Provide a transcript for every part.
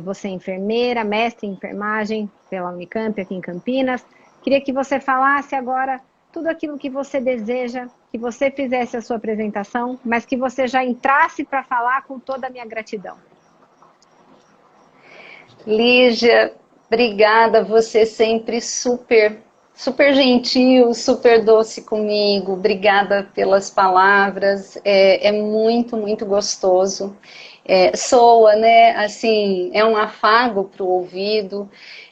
Você é enfermeira, mestre em enfermagem pela Unicamp aqui em Campinas. Queria que você falasse agora tudo aquilo que você deseja, que você fizesse a sua apresentação, mas que você já entrasse para falar com toda a minha gratidão. Lígia, obrigada, você sempre super gentil, super doce comigo, obrigada pelas palavras, é muito gostoso, soa, né, assim, é um afago para o ouvido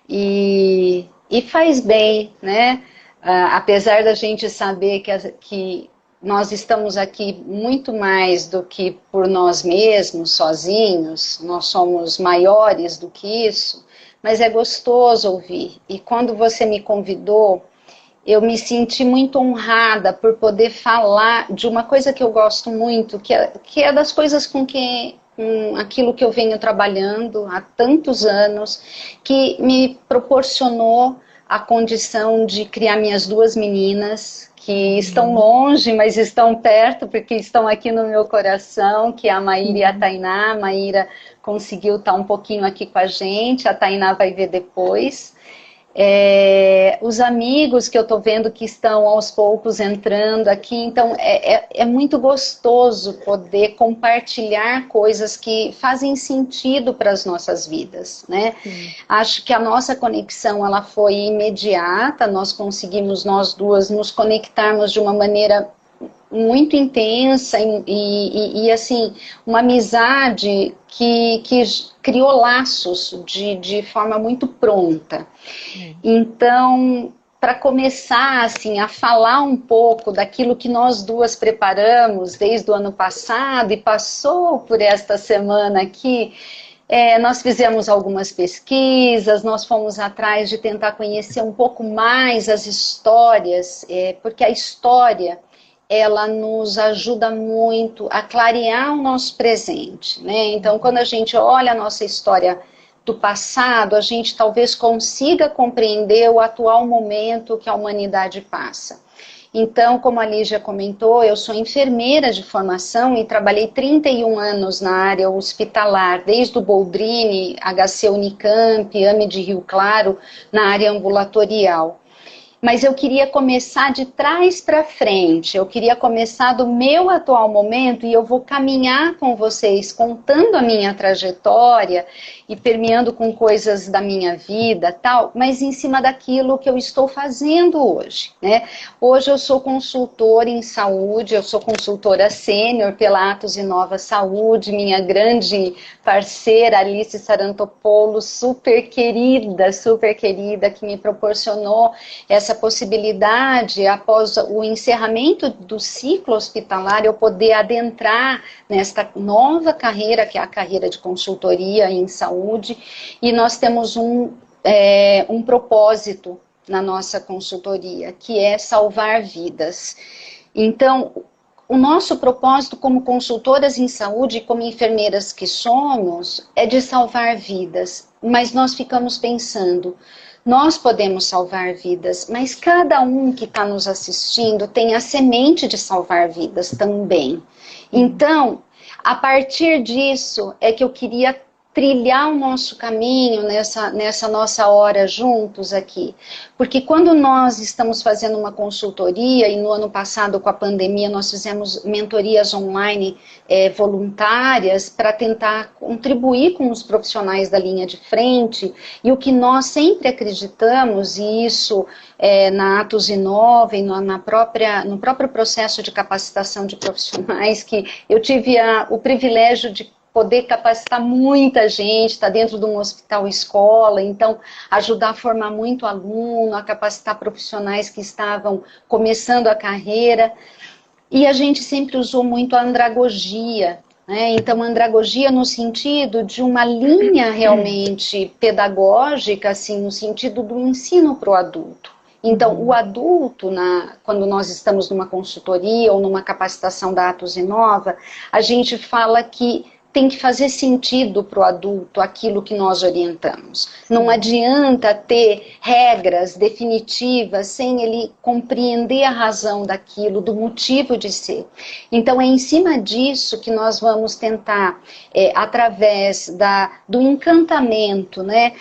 e faz bem, né, apesar da gente saber que nós estamos aqui muito mais do que por nós mesmos, sozinhos, nós somos maiores do que isso, mas é gostoso ouvir. E quando você me convidou, eu me senti muito honrada por poder falar de uma coisa que eu gosto muito, que é das coisas com aquilo que eu venho trabalhando há tantos anos, que me proporcionou a condição de criar minhas duas meninas, que estão longe, mas estão perto, porque estão aqui no meu coração, que é a Maíra e a Tainá. A Maíra conseguiu estar um pouquinho aqui com a gente, a Tainá vai ver depois. Os amigos que eu estou vendo que estão aos poucos entrando aqui, então é muito gostoso poder compartilhar coisas que fazem sentido para as nossas vidas, né? Acho que a nossa conexão ela foi imediata, nós conseguimos nós duas nos conectarmos de uma maneira muito intensa e assim, uma amizade que criou laços de forma muito pronta. Então, para começar assim, a falar um pouco daquilo que nós duas preparamos desde o ano passado e passou por esta semana aqui, nós fizemos algumas pesquisas, nós fomos atrás de tentar conhecer um pouco mais as histórias, porque a história ela nos ajuda muito a clarear o nosso presente, né? Então, quando a gente olha a nossa história do passado, a gente talvez consiga compreender o atual momento que a humanidade passa. Então, como a Lígia comentou, eu sou enfermeira de formação e trabalhei 31 anos na área hospitalar, desde o Boldrini, HC Unicamp, AME de Rio Claro, na área ambulatorial. Mas eu queria começar de trás para frente, eu queria começar do meu atual momento e eu vou caminhar com vocês, contando a minha trajetória e permeando com coisas da minha vida, tal, mas em cima daquilo que eu estou fazendo hoje, né? Hoje eu sou consultora em saúde, eu sou consultora sênior pela Atos Inova Saúde, minha grande parceira Alice Sarantopoulos, super querida, que me proporcionou essa possibilidade, após o encerramento do ciclo hospitalar, eu poder adentrar nesta nova carreira, que é a carreira de consultoria em saúde, e nós temos um propósito na nossa consultoria, que é salvar vidas. Então, o nosso propósito como consultoras em saúde, como enfermeiras que somos, é de salvar vidas, mas nós ficamos pensando, nós podemos salvar vidas, mas cada um que está nos assistindo tem a semente de salvar vidas também. Então, a partir disso é que eu queria trilhar o nosso caminho nessa nossa hora juntos aqui. Porque quando nós estamos fazendo uma consultoria, e no ano passado com a pandemia nós fizemos mentorias online voluntárias para tentar contribuir com os profissionais da linha de frente, e o que nós sempre acreditamos, e isso na Atos Inova e no próprio processo de capacitação de profissionais, que eu tive o privilégio de poder capacitar muita gente, está dentro de um hospital escola, então ajudar a formar muito aluno, a capacitar profissionais que estavam começando a carreira, e a gente sempre usou muito a andragogia, né? Então andragogia no sentido de uma linha realmente pedagógica, assim, no sentido do ensino para o adulto. Então, o adulto, quando nós estamos numa consultoria ou numa capacitação da Atos Inova, a gente fala que tem que fazer sentido para o adulto aquilo que nós orientamos. Não adianta ter regras definitivas sem ele compreender a razão daquilo, do motivo de ser. Então é em cima disso que nós vamos tentar, através do encantamento, né,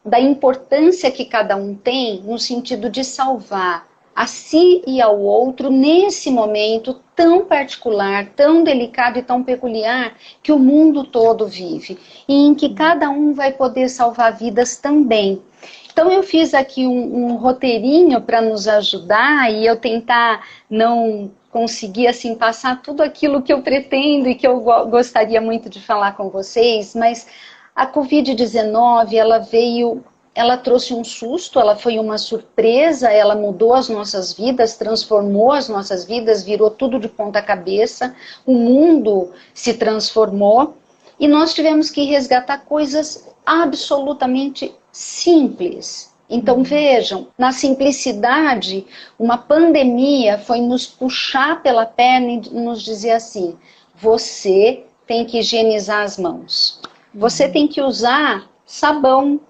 da importância que cada um tem no sentido de salvar a si e ao outro nesse momento tão particular, tão delicado e tão peculiar que o mundo todo vive, e em que cada um vai poder salvar vidas também. Então eu fiz aqui um roteirinho para nos ajudar e eu tentar não conseguir assim passar tudo aquilo que eu pretendo e que eu gostaria muito de falar com vocês, mas a Covid-19, ela trouxe um susto, ela foi uma surpresa, ela mudou as nossas vidas, transformou as nossas vidas, virou tudo de ponta cabeça, o mundo se transformou e nós tivemos que resgatar coisas absolutamente simples. Então vejam, na simplicidade, uma pandemia foi nos puxar pela perna e nos dizer assim, você tem que higienizar as mãos, você tem que usar sabão,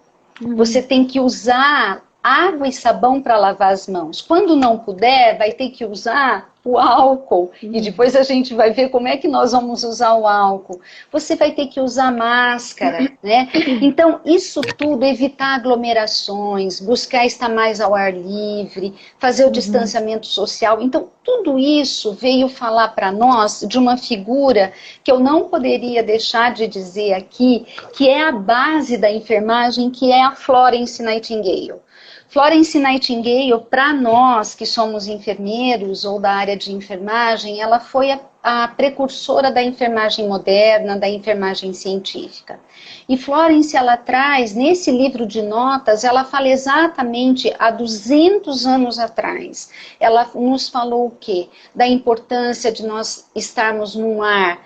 você tem que usar água e sabão para lavar as mãos. Quando não puder, vai ter que usar o álcool. E depois a gente vai ver como é que nós vamos usar o álcool. Você vai ter que usar máscara, né? Então, isso tudo, evitar aglomerações, buscar estar mais ao ar livre, fazer o distanciamento social. Então, tudo isso veio falar para nós de uma figura que eu não poderia deixar de dizer aqui, que é a base da enfermagem, que é a Florence Nightingale. Florence Nightingale, para nós que somos enfermeiros ou da área de enfermagem, ela foi a precursora da enfermagem moderna, da enfermagem científica. E Florence, ela traz, nesse livro de notas, ela fala exatamente há 200 anos atrás. Ela nos falou o quê? Da importância de nós estarmos num ar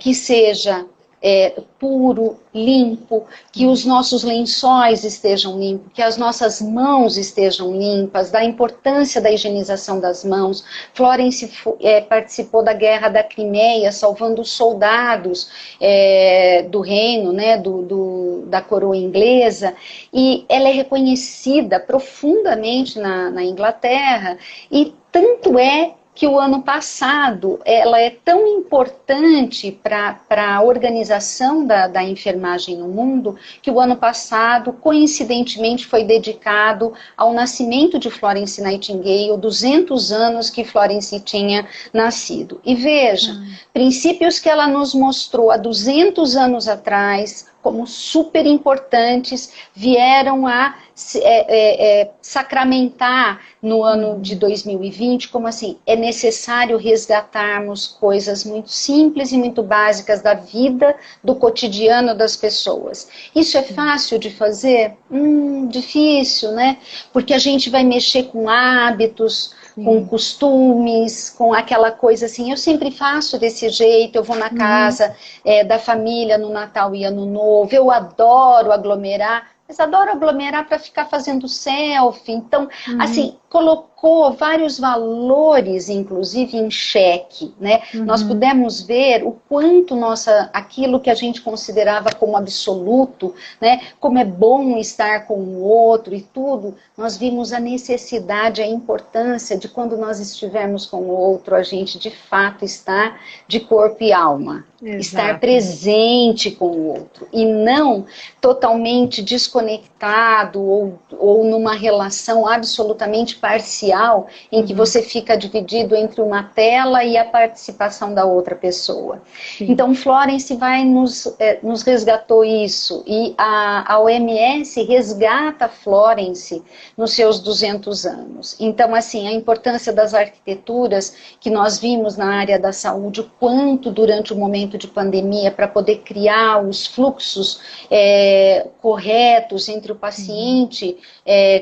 que seja puro, limpo, que os nossos lençóis estejam limpos, que as nossas mãos estejam limpas, da importância da higienização das mãos. Florence participou da Guerra da Crimeia, salvando os soldados do reino, né, da coroa inglesa, e ela é reconhecida profundamente na Inglaterra, e tanto é que o ano passado, ela é tão importante para a organização da enfermagem no mundo, que o ano passado, coincidentemente, foi dedicado ao nascimento de Florence Nightingale, 200 anos que Florence tinha nascido. E veja, princípios que ela nos mostrou há 200 anos atrás, como super importantes, vieram a sacramentar no ano de 2020, como assim, é necessário resgatarmos coisas muito simples e muito básicas da vida, do cotidiano das pessoas. Isso é fácil de fazer? Difícil, né? Porque a gente vai mexer com hábitos, com costumes, com aquela coisa assim, eu sempre faço desse jeito, eu vou na casa da família no Natal e Ano Novo, eu adoro aglomerar, mas adoro aglomerar para ficar fazendo selfie. Então, assim, colocou vários valores, inclusive, em xeque, né? Nós pudemos ver o quanto aquilo que a gente considerava como absoluto, né? Como é bom estar com o outro e tudo, nós vimos a necessidade, a importância de quando nós estivermos com o outro, a gente de fato estar de corpo e alma. Exato. Estar presente com o outro e não totalmente desconectado ou numa relação absolutamente parcial em que você fica dividido entre uma tela e a participação da outra pessoa. Sim. Então Florence nos resgatou isso, e a OMS resgata Florence nos seus 200 anos. Então assim, a importância das arquiteturas que nós vimos na área da saúde, o quanto durante o momento de pandemia, para poder criar os fluxos corretos entre o paciente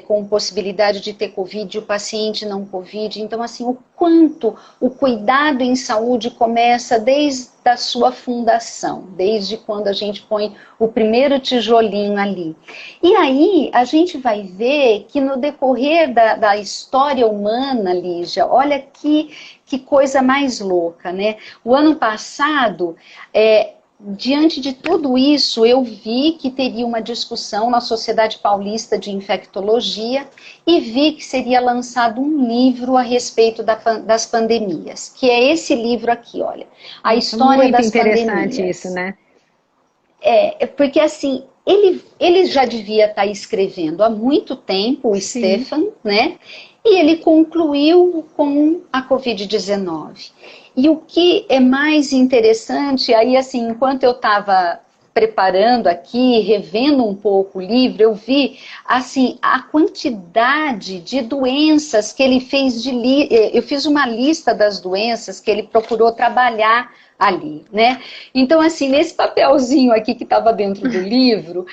com possibilidade de ter Covid e o paciente não Covid. Então, assim, o quanto o cuidado em saúde começa desde a sua fundação, desde quando a gente põe o primeiro tijolinho ali. E aí, a gente vai ver que no decorrer da história humana, Lígia, olha que coisa mais louca, né? O ano passado, diante de tudo isso, eu vi que teria uma discussão na Sociedade Paulista de Infectologia e vi que seria lançado um livro a respeito das pandemias, que é esse livro aqui, olha, A História das Pandemias. Muito interessante isso, né? Porque assim, ele já devia estar escrevendo há muito tempo, o Stefan, né? E ele concluiu com a Covid-19. E o que é mais interessante, aí assim, enquanto eu estava preparando aqui, revendo um pouco o livro, eu vi, assim, a quantidade de doenças que ele fez eu fiz uma lista das doenças que ele procurou trabalhar ali, né? Então, assim, nesse papelzinho aqui que estava dentro do livro,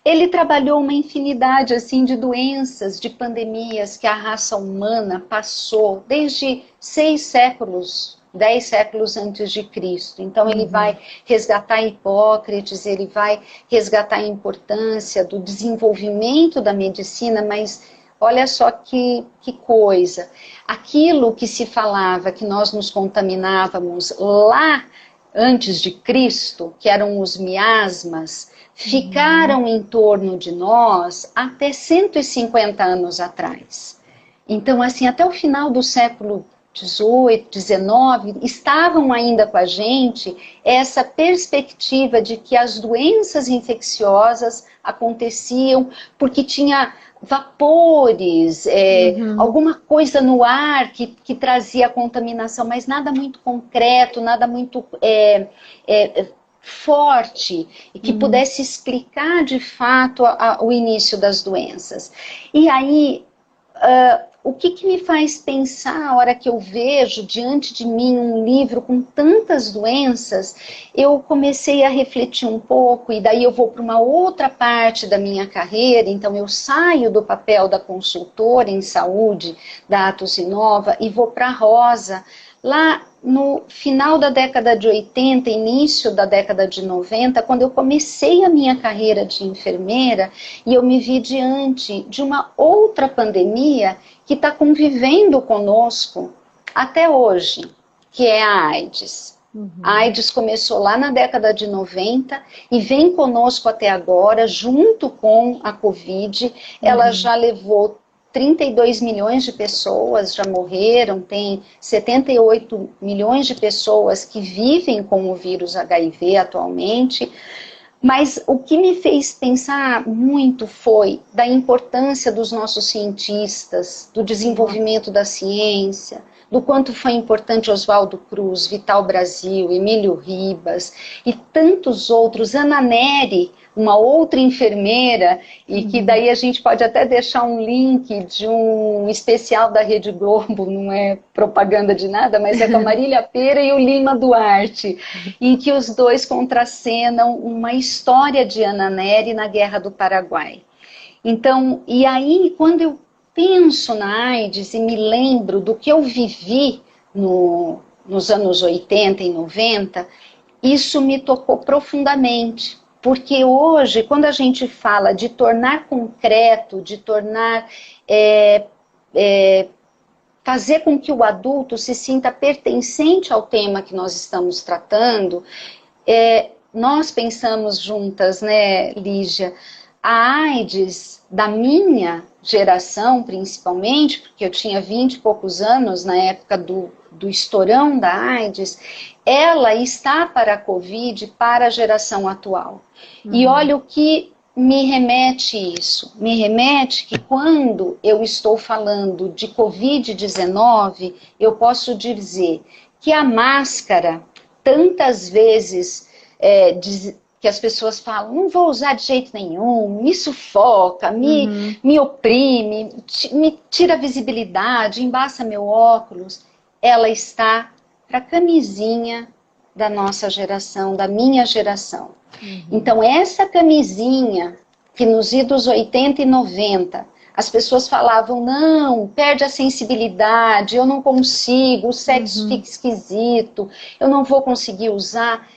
ele trabalhou uma infinidade, assim, de doenças, de pandemias que a raça humana passou desde 6 séculos, 10 séculos antes de Cristo. Então, ele vai resgatar Hipócrates, ele vai resgatar a importância do desenvolvimento da medicina, mas olha só que coisa. Aquilo que se falava que nós nos contaminávamos lá antes de Cristo, que eram os miasmas, ficaram em torno de nós até 150 anos atrás. Então, assim, até o final do século 18, 19, estavam ainda com a gente essa perspectiva de que as doenças infecciosas aconteciam porque tinha vapores, alguma coisa no ar que trazia contaminação, mas nada muito concreto, nada muito forte, e que pudesse explicar de fato o início das doenças. E aí, o que me faz pensar, a hora que eu vejo diante de mim um livro com tantas doenças, eu comecei a refletir um pouco, e daí eu vou para uma outra parte da minha carreira, então eu saio do papel da consultora em saúde, da Atos Inova, e vou para a Rosa, lá no final da década de 80, início da década de 90, quando eu comecei a minha carreira de enfermeira, e eu me vi diante de uma outra pandemia que está convivendo conosco até hoje, que é a AIDS. A AIDS começou lá na década de 90 e vem conosco até agora, junto com a Covid. Ela já levou 32 milhões de pessoas, já morreram, tem 78 milhões de pessoas que vivem com o vírus HIV atualmente. Mas o que me fez pensar muito foi da importância dos nossos cientistas, do desenvolvimento da ciência, do quanto foi importante Oswaldo Cruz, Vital Brasil, Emílio Ribas e tantos outros, Ana Neri, uma outra enfermeira, e que daí a gente pode até deixar um link de um especial da Rede Globo, não é propaganda de nada, mas é com a Marília Pera e o Lima Duarte, em que os dois contracenam uma história de Ana Neri na Guerra do Paraguai. Então, e aí, quando eu penso na AIDS e me lembro do que eu vivi nos anos 80 e 90, isso me tocou profundamente. Porque hoje, quando a gente fala de tornar concreto, de tornar, fazer com que o adulto se sinta pertencente ao tema que nós estamos tratando, nós pensamos juntas, né, Lígia, a AIDS da minha geração, principalmente, porque eu tinha 20 e poucos anos na época do estourão da AIDS, ela está para a Covid, para a geração atual. E olha o que me remete isso. Me remete que quando eu estou falando de Covid-19, eu posso dizer que a máscara, tantas vezes que as pessoas falam, não vou usar de jeito nenhum, me sufoca, me oprime, me tira a visibilidade, embaça meu óculos, ela está para a camisinha da nossa geração, da minha geração. Então, essa camisinha que nos idos 80 e 90, as pessoas falavam, não, perde a sensibilidade, eu não consigo, o sexo fica esquisito, eu não vou conseguir usar.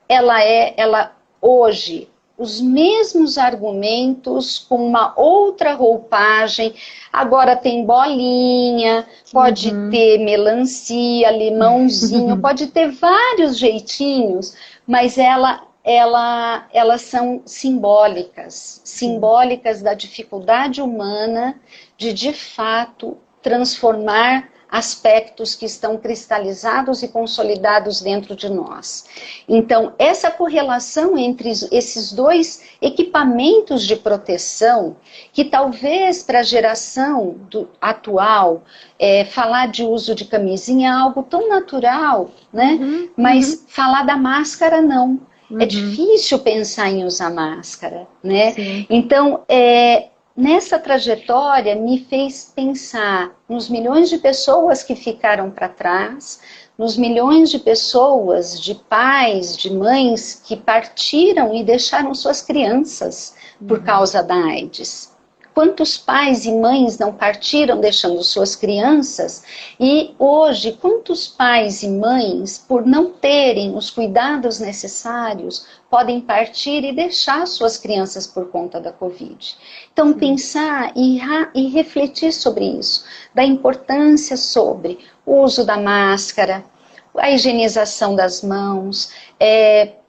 Ela hoje, os mesmos argumentos com uma outra roupagem, agora tem bolinha, pode ter melancia, limãozinho, pode ter vários jeitinhos, mas ela elas são simbólicas, simbólicas da dificuldade humana de fato, transformar aspectos que estão cristalizados e consolidados dentro de nós. Então, essa correlação entre esses dois equipamentos de proteção, que talvez para a geração atual, falar de uso de camisinha é algo tão natural, né? Mas falar da máscara não. É difícil pensar em usar máscara, né? Sim. Então, nessa trajetória me fez pensar nos milhões de pessoas que ficaram para trás, nos milhões de pessoas, de pais, de mães que partiram e deixaram suas crianças por causa da AIDS. Quantos pais e mães não partiram deixando suas crianças? E hoje, quantos pais e mães, por não terem os cuidados necessários, podem partir e deixar suas crianças por conta da Covid? Então, pensar e refletir sobre isso, da importância sobre o uso da máscara, a higienização das mãos,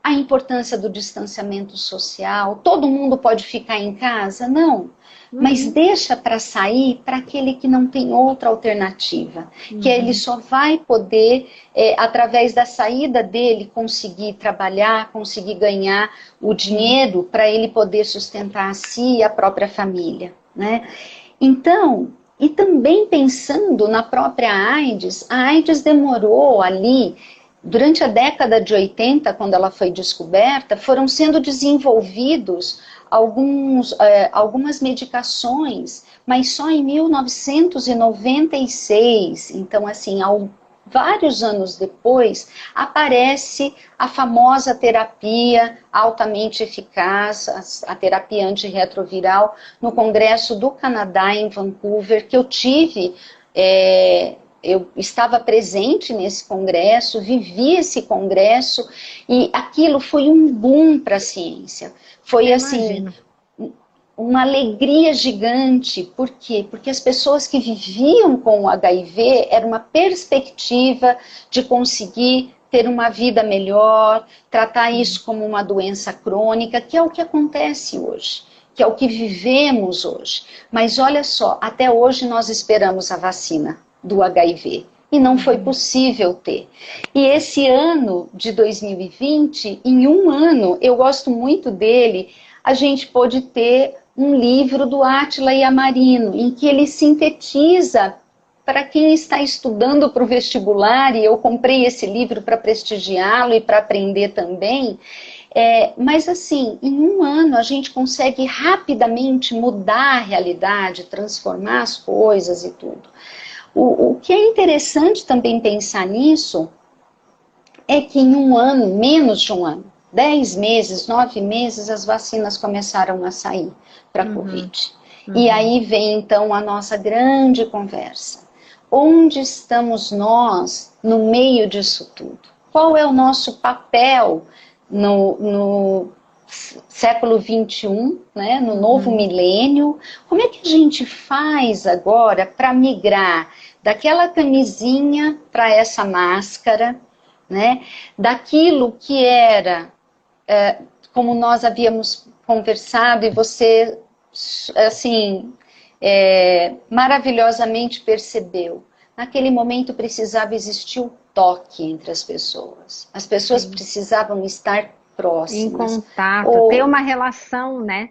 a importância do distanciamento social. Todo mundo pode ficar em casa? Não. Mas deixa para sair para aquele que não tem outra alternativa, que ele só vai poder, através da saída dele, conseguir trabalhar, conseguir ganhar o dinheiro para ele poder sustentar a si e a própria família, né? Então, e também pensando na própria AIDS, a AIDS demorou ali, durante a década de 80, quando ela foi descoberta, foram sendo desenvolvidos algumas medicações, mas só em 1996, então assim, vários anos depois, aparece a famosa terapia altamente eficaz, a terapia antirretroviral, no Congresso do Canadá, em Vancouver, que eu tive, eu estava presente nesse congresso, vivi esse congresso, e aquilo foi um boom para a ciência. Foi assim, uma alegria gigante. Por quê? Porque as pessoas que viviam com o HIV era uma perspectiva de conseguir ter uma vida melhor, tratar isso como uma doença crônica, que é o que acontece hoje, que é o que vivemos hoje. Mas olha só, até hoje nós esperamos a vacina do HIV. E não foi possível ter. E esse ano de 2020, em um ano, eu gosto muito dele, a gente pôde ter um livro do Átila Yamarino, em que ele sintetiza para quem está estudando para o vestibular, e eu comprei esse livro para prestigiá-lo e para aprender também, mas assim, em um ano a gente consegue rapidamente mudar a realidade, transformar as coisas e tudo. O que é interessante também pensar nisso é que em um ano, menos de um ano, 10 meses, 9 meses, as vacinas começaram a sair para a Covid. E aí vem então a nossa grande conversa. Onde estamos nós no meio disso tudo? Qual é o nosso papel no século XXI, né, no novo milênio? Como é que a gente faz agora para migrar daquela camisinha para essa máscara, né? Daquilo que era, como nós havíamos conversado e você, assim, maravilhosamente percebeu. Naquele momento precisava existir o toque entre as pessoas. As pessoas precisavam estar próximas. Em contato, ter uma relação, né?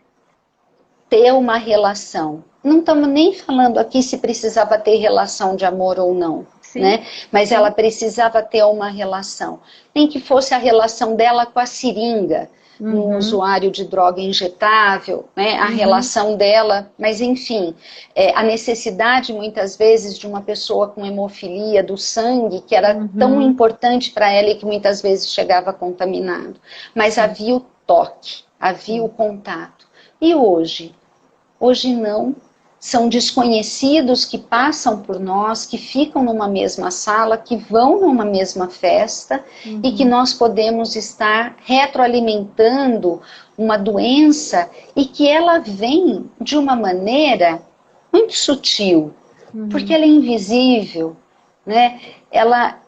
Ter uma relação. Não estamos nem falando aqui se precisava ter relação de amor ou não, né? Mas ela precisava ter uma relação. Nem que fosse a relação dela com a seringa, um usuário de droga injetável, né? A relação dela, mas enfim, a necessidade muitas vezes de uma pessoa com hemofilia do sangue, que era tão importante para ela e que muitas vezes chegava contaminado. Mas havia o toque, havia o contato. E hoje? Hoje não. São desconhecidos que passam por nós, que ficam numa mesma sala, que vão numa mesma festa, e que nós podemos estar retroalimentando uma doença e que ela vem de uma maneira muito sutil, porque ela é invisível, né? Ela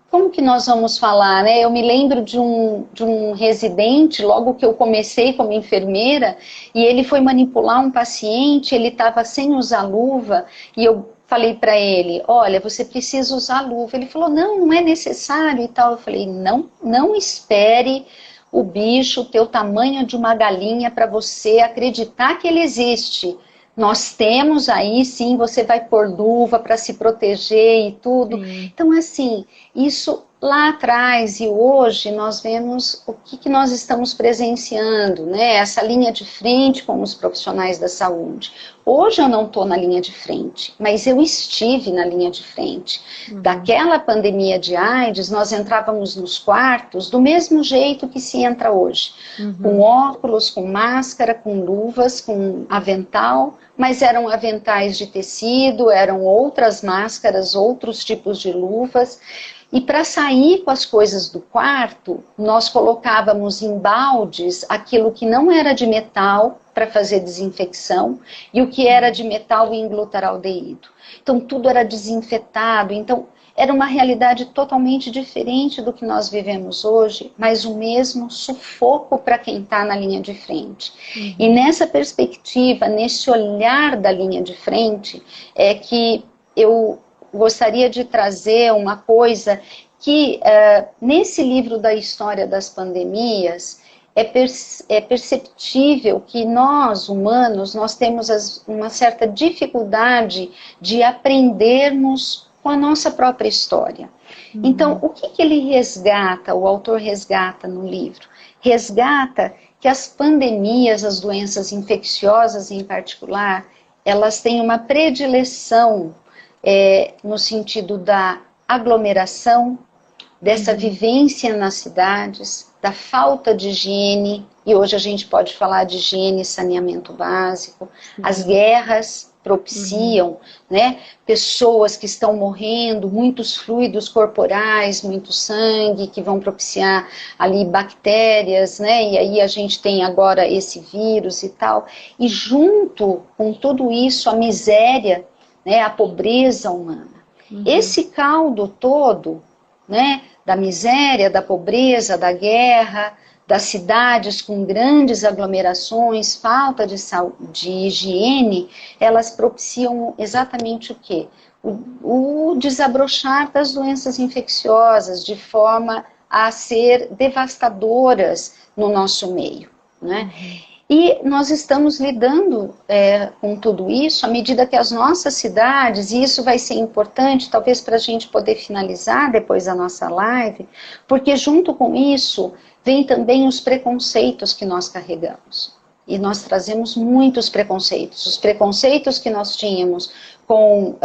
como que nós vamos falar, né? Eu me lembro de um residente, logo que eu comecei como enfermeira, e ele foi manipular um paciente, ele estava sem usar luva, e eu falei para ele, olha, você precisa usar luva. Ele falou, não, não é necessário e tal. Eu falei, não, não espere o bicho ter o tamanho de uma galinha para você acreditar que ele existe. Nós temos aí, sim, você vai pôr luva para se proteger e tudo. Sim. Então, assim, isso lá atrás e hoje nós vemos o que nós estamos presenciando, né? Essa linha de frente com os profissionais da saúde. Hoje eu não estou na linha de frente, mas eu estive na linha de frente. Daquela pandemia de AIDS, nós entrávamos nos quartos do mesmo jeito que se entra hoje. Com óculos, com máscara, com luvas, com avental, mas eram aventais de tecido, eram outras máscaras, outros tipos de luvas. E para sair com as coisas do quarto, nós colocávamos em baldes aquilo que não era de metal para fazer desinfecção e o que era de metal e glutaraldeído. Então tudo era desinfetado, então era uma realidade totalmente diferente do que nós vivemos hoje, mas o mesmo sufoco para quem está na linha de frente. E nessa perspectiva, nesse olhar da linha de frente, é que eu gostaria de trazer uma coisa que nesse livro da história das pandemias é perceptível que nós, humanos, nós temos uma certa dificuldade de aprendermos com a nossa própria história. Então, o que ele resgata, o autor resgata no livro? Resgata que as pandemias, as doenças infecciosas em particular, elas têm uma predileção no sentido da aglomeração, dessa vivência nas cidades, da falta de higiene, e hoje a gente pode falar de higiene e saneamento básico, as guerras propiciam, né, pessoas que estão morrendo, muitos fluidos corporais, muito sangue, que vão propiciar ali bactérias, né, e aí a gente tem agora esse vírus e tal, e junto com tudo isso, a miséria, né, a pobreza humana. Esse caldo todo, né, da miséria, da pobreza, da guerra, das cidades com grandes aglomerações, falta de higiene, elas propiciam exatamente o quê? O desabrochar das doenças infecciosas, de forma a ser devastadoras no nosso meio, né? E nós estamos lidando com tudo isso à medida que as nossas cidades, e isso vai ser importante, talvez para a gente poder finalizar depois da nossa live, porque junto com isso vem também os preconceitos que nós carregamos. E nós trazemos muitos preconceitos. Os preconceitos que nós tínhamos com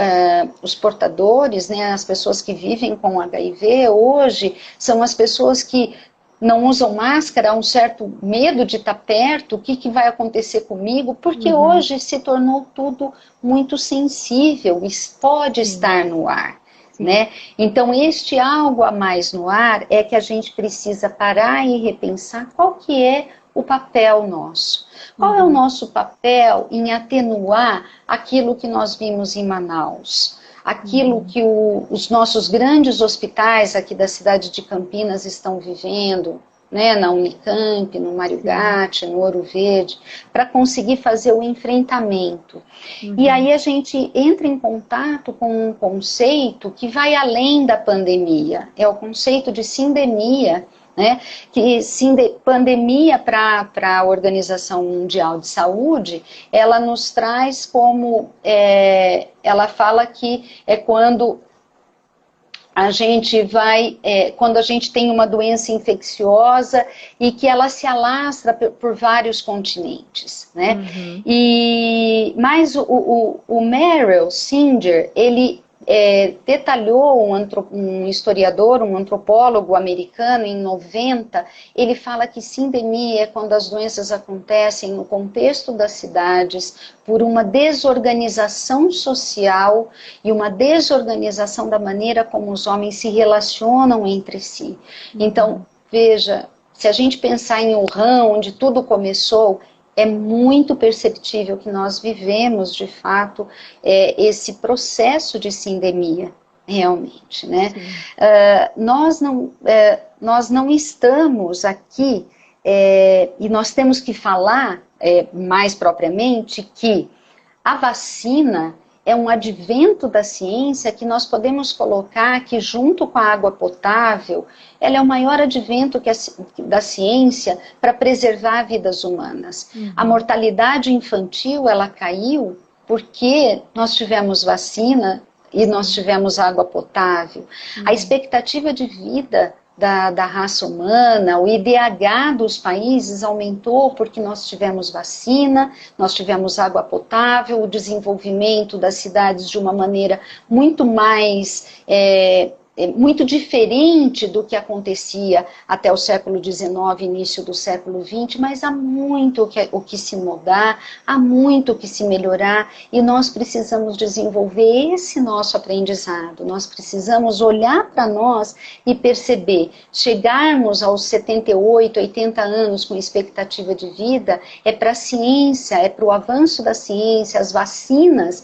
os portadores, né, as pessoas que vivem com HIV, hoje são as pessoas que não usam máscara, há um certo medo de estar perto, o que vai acontecer comigo, porque hoje se tornou tudo muito sensível, isso pode estar no ar, né? Então este algo a mais no ar é que a gente precisa parar e repensar qual que é o papel nosso. Qual é o nosso papel em atenuar aquilo que nós vimos em Manaus? Aquilo que os nossos grandes hospitais aqui da cidade de Campinas estão vivendo, né, na Unicamp, no Mário Gatti, no Ouro Verde, para conseguir fazer o enfrentamento. E aí a gente entra em contato com um conceito que vai além da pandemia, é o conceito de sindemia, né, que pandemia para a Organização Mundial de Saúde, ela nos traz como, ela fala que é quando a gente quando a gente tem uma doença infecciosa e que ela se alastra por vários continentes, né? Mas o Merrill Singer, ele detalhou um historiador, um antropólogo americano em 90, ele fala que sindemia é quando as doenças acontecem no contexto das cidades por uma desorganização social e uma desorganização da maneira como os homens se relacionam entre si. Então, veja, se a gente pensar em Wuhan, onde tudo começou, é muito perceptível que nós vivemos, de fato, esse processo de sindemia, realmente, né? Sim. Nós não estamos aqui, e nós temos que falar mais propriamente que a vacina é um advento da ciência que nós podemos colocar que, junto com a água potável, ela é o maior advento da ciência para preservar vidas humanas. A Uhum. mortalidade infantil, ela caiu porque nós tivemos vacina e nós Sim. tivemos água potável. A Uhum. expectativa de vida da raça humana, o IDH dos países aumentou porque nós tivemos vacina, nós tivemos água potável, o desenvolvimento das cidades de uma maneira muito mais, muito diferente do que acontecia até o século XIX, início do século XX, mas há muito o que se mudar, há muito o que se melhorar, e nós precisamos desenvolver esse nosso aprendizado, nós precisamos olhar para nós e perceber, chegarmos aos 78, 80 anos com expectativa de vida, é para a ciência, é para o avanço da ciência, as vacinas,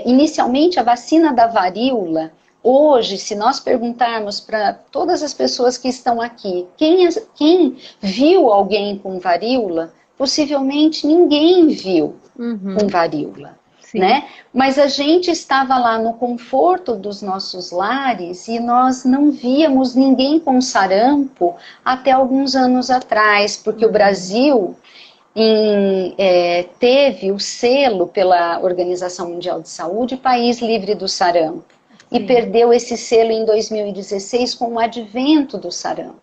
inicialmente a vacina da varíola. Hoje, se nós perguntarmos para todas as pessoas que estão aqui, quem viu alguém com varíola, possivelmente ninguém viu com Uhum. varíola, Sim. né? Mas a gente estava lá no conforto dos nossos lares e nós não víamos ninguém com sarampo até alguns anos atrás, porque o Uhum. Brasil teve o selo pela Organização Mundial de Saúde, País Livre do Sarampo, e Sim. perdeu esse selo em 2016 com o advento do sarampo.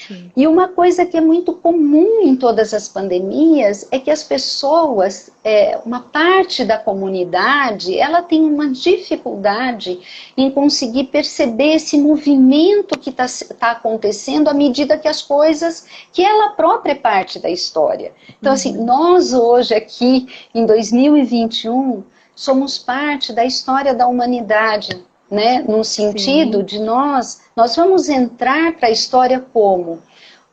Sim. E uma coisa que é muito comum em todas as pandemias é que as pessoas, uma parte da comunidade, ela tem uma dificuldade em conseguir perceber esse movimento que tá acontecendo à medida que as coisas, que ela própria é parte da história. Então, assim, Uhum. nós hoje aqui, em 2021, somos parte da história da humanidade, né? No sentido Sim. de nós vamos entrar para a história como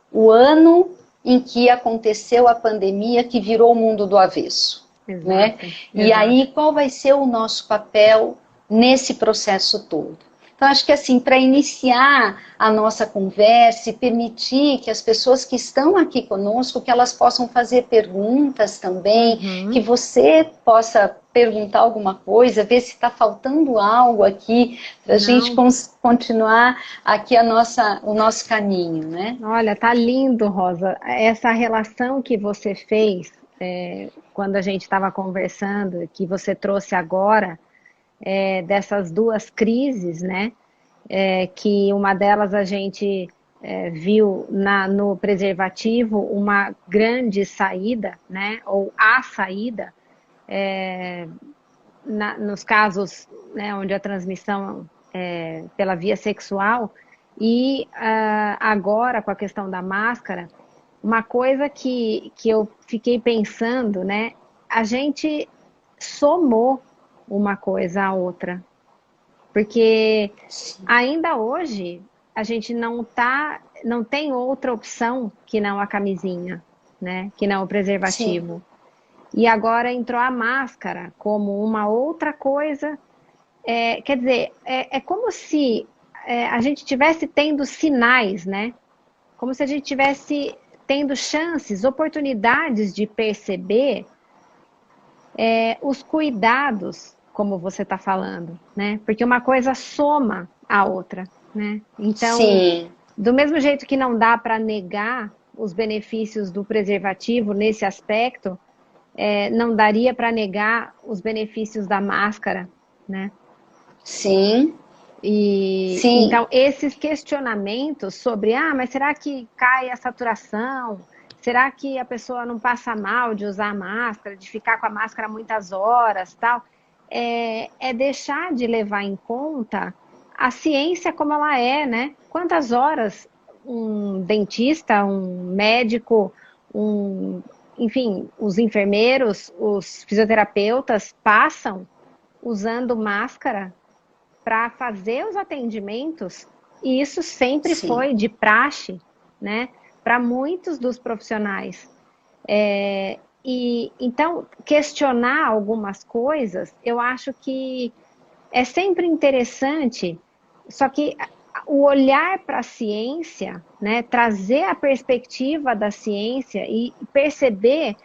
o ano em que aconteceu a pandemia que virou o mundo do avesso, né? Exato. E Exato. aí, qual vai ser o nosso papel nesse processo todo? Então, acho que assim, para iniciar a nossa conversa e permitir que as pessoas que estão aqui conosco, que elas possam fazer perguntas também, que Uhum. você possa perguntar alguma coisa, ver se está faltando algo aqui, para a gente Não. continuar aqui o nosso caminho, né? Olha, tá lindo, Rosa. Essa relação que você fez quando a gente estava conversando, que você trouxe agora, dessas duas crises, né? Que uma delas a gente viu no preservativo uma grande saída, né? Ou a saída, nos casos, né, onde a transmissão é pela via sexual, e agora com a questão da máscara, uma coisa que eu fiquei pensando, né, a gente somou uma coisa à outra, porque ainda hoje a gente não tem outra opção que não a camisinha, né, que não o Sim, preservativo. E agora entrou a máscara como uma outra coisa. Quer dizer, é como se a gente tivesse tendo sinais, né? Como se a gente tivesse tendo chances, oportunidades de perceber os cuidados, como você está falando, né? Porque uma coisa soma a outra, né? Então, sim, do mesmo jeito que não dá para negar os benefícios do preservativo nesse aspecto, não daria para negar os benefícios da máscara, né? sim, E sim, então esses questionamentos sobre, mas será que cai a saturação? Será que a pessoa não passa mal de usar a máscara, de ficar com a máscara muitas horas, tal? É deixar de levar em conta a ciência como ela é, né? Quantas horas um dentista, um médico, um, enfim, os enfermeiros, os fisioterapeutas passam usando máscara para fazer os atendimentos, e isso sempre sim, foi de praxe, né, para muitos dos profissionais. E então questionar algumas coisas, eu acho que é sempre interessante, Só que o olhar para a ciência, né, trazer a perspectiva da ciência e perceber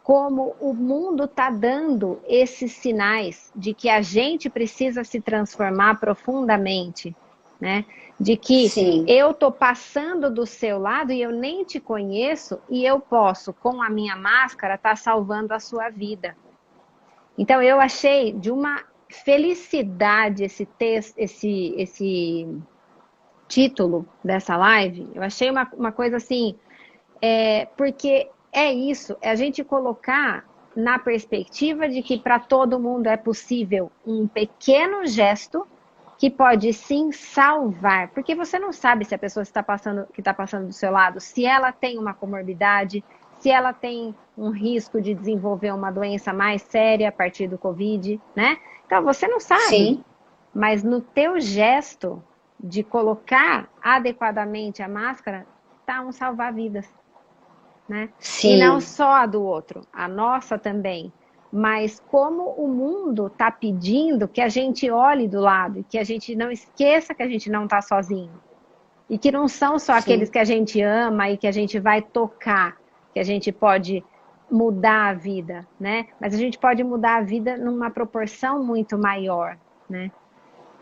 como o mundo está dando esses sinais de que a gente precisa se transformar profundamente, né? De que Sim. eu estou passando do seu lado e eu nem te conheço e eu posso, com a minha máscara, estar salvando a sua vida. Então, eu achei de uma felicidade esse texto, esse título dessa live. Eu achei uma coisa assim, porque é isso, é a gente colocar na perspectiva de que para todo mundo é possível um pequeno gesto que pode sim salvar, porque você não sabe se a pessoa que está passando do seu lado, se ela tem uma comorbidade, se ela tem um risco de desenvolver uma doença mais séria a partir do Covid, né? Então você não sabe, Sim. mas no teu gesto de colocar adequadamente a máscara, tá um salvar-vidas, né? E não Sim. só a do outro, a nossa também. Mas como o mundo está pedindo que a gente olhe do lado, que a gente não esqueça que a gente não está sozinho. E que não são só aqueles Sim. que a gente ama e que a gente vai tocar, que a gente pode mudar a vida, né? Mas a gente pode mudar a vida numa proporção muito maior, né?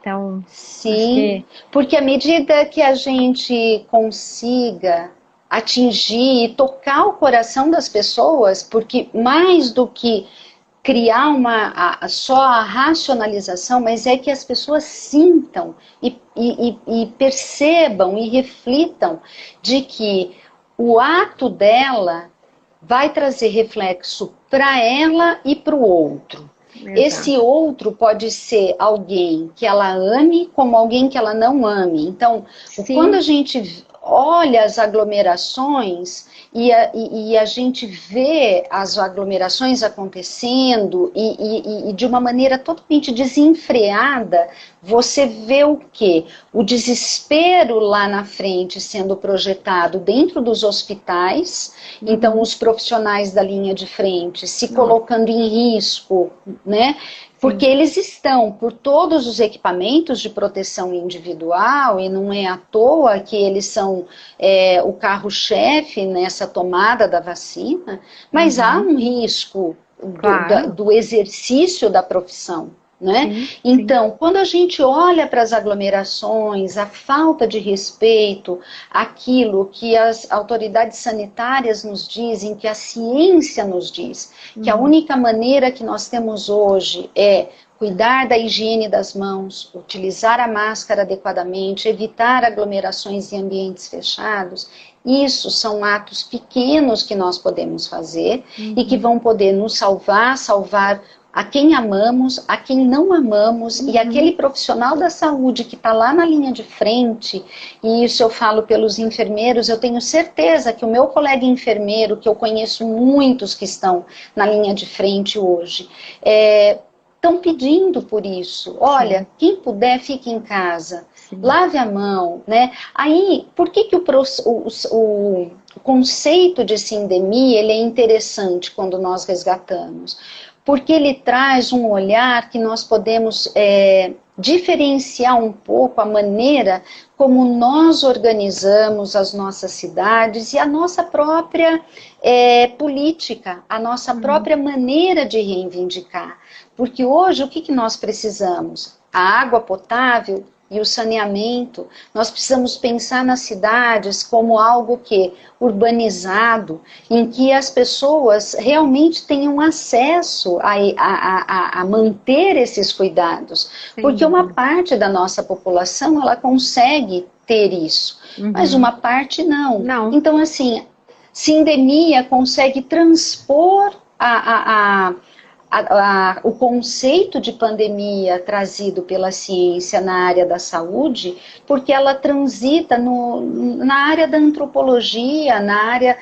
Então, acho Sim, que porque à medida que a gente consiga atingir e tocar o coração das pessoas, porque mais do que criar só a racionalização, mas é que as pessoas sintam e percebam e reflitam de que o ato dela vai trazer reflexo para ela e para o outro. Esse exato. outro pode ser alguém que ela ame, como alguém que ela não ame. Então, quando a Sim, gente olha as aglomerações e a gente vê as aglomerações acontecendo e de uma maneira totalmente desenfreada, você vê o quê? O desespero lá na frente sendo projetado dentro dos hospitais, então os profissionais da linha de frente se nossa, colocando em risco, né? Porque sim. eles estão por todos os equipamentos de proteção individual e não é à toa que eles são o carro-chefe nessa tomada da vacina, mas há Uhum, um risco claro, do exercício da profissão. Né? sim, sim. Então, quando a gente olha para as aglomerações, a falta de respeito, aquilo que as autoridades sanitárias nos dizem, que a ciência nos diz, que a Uhum, única maneira que nós temos hoje é cuidar da higiene das mãos, utilizar a máscara adequadamente, evitar aglomerações em ambientes fechados. Isso são atos pequenos que nós podemos fazer e que uhum, vão poder nos salvar a quem amamos, a quem não amamos, e aquele uhum, profissional da saúde que está lá na linha de frente, e isso eu falo pelos enfermeiros, eu tenho certeza que o meu colega enfermeiro, que eu conheço muitos que estão na linha de frente hoje, estão pedindo por isso. Olha, sim, quem puder, fique em casa. sim. Lave a mão, né? Aí, por que o conceito de sindemia ele é interessante quando nós resgatamos? Porque ele traz um olhar que nós podemos diferenciar um pouco a maneira como nós organizamos as nossas cidades e a nossa própria política, a nossa Uhum, própria maneira de reivindicar. Porque hoje o que nós precisamos? A água potável e o saneamento. Nós precisamos pensar nas cidades como algo que urbanizado, em que as pessoas realmente tenham acesso a manter esses cuidados, sem porque uma dúvida. parte da nossa população ela consegue ter isso, mas Uhum. uma parte não. Não, Então, assim, sindemia consegue transpor o conceito de pandemia trazido pela ciência na área da saúde, porque ela transita na área da antropologia, na área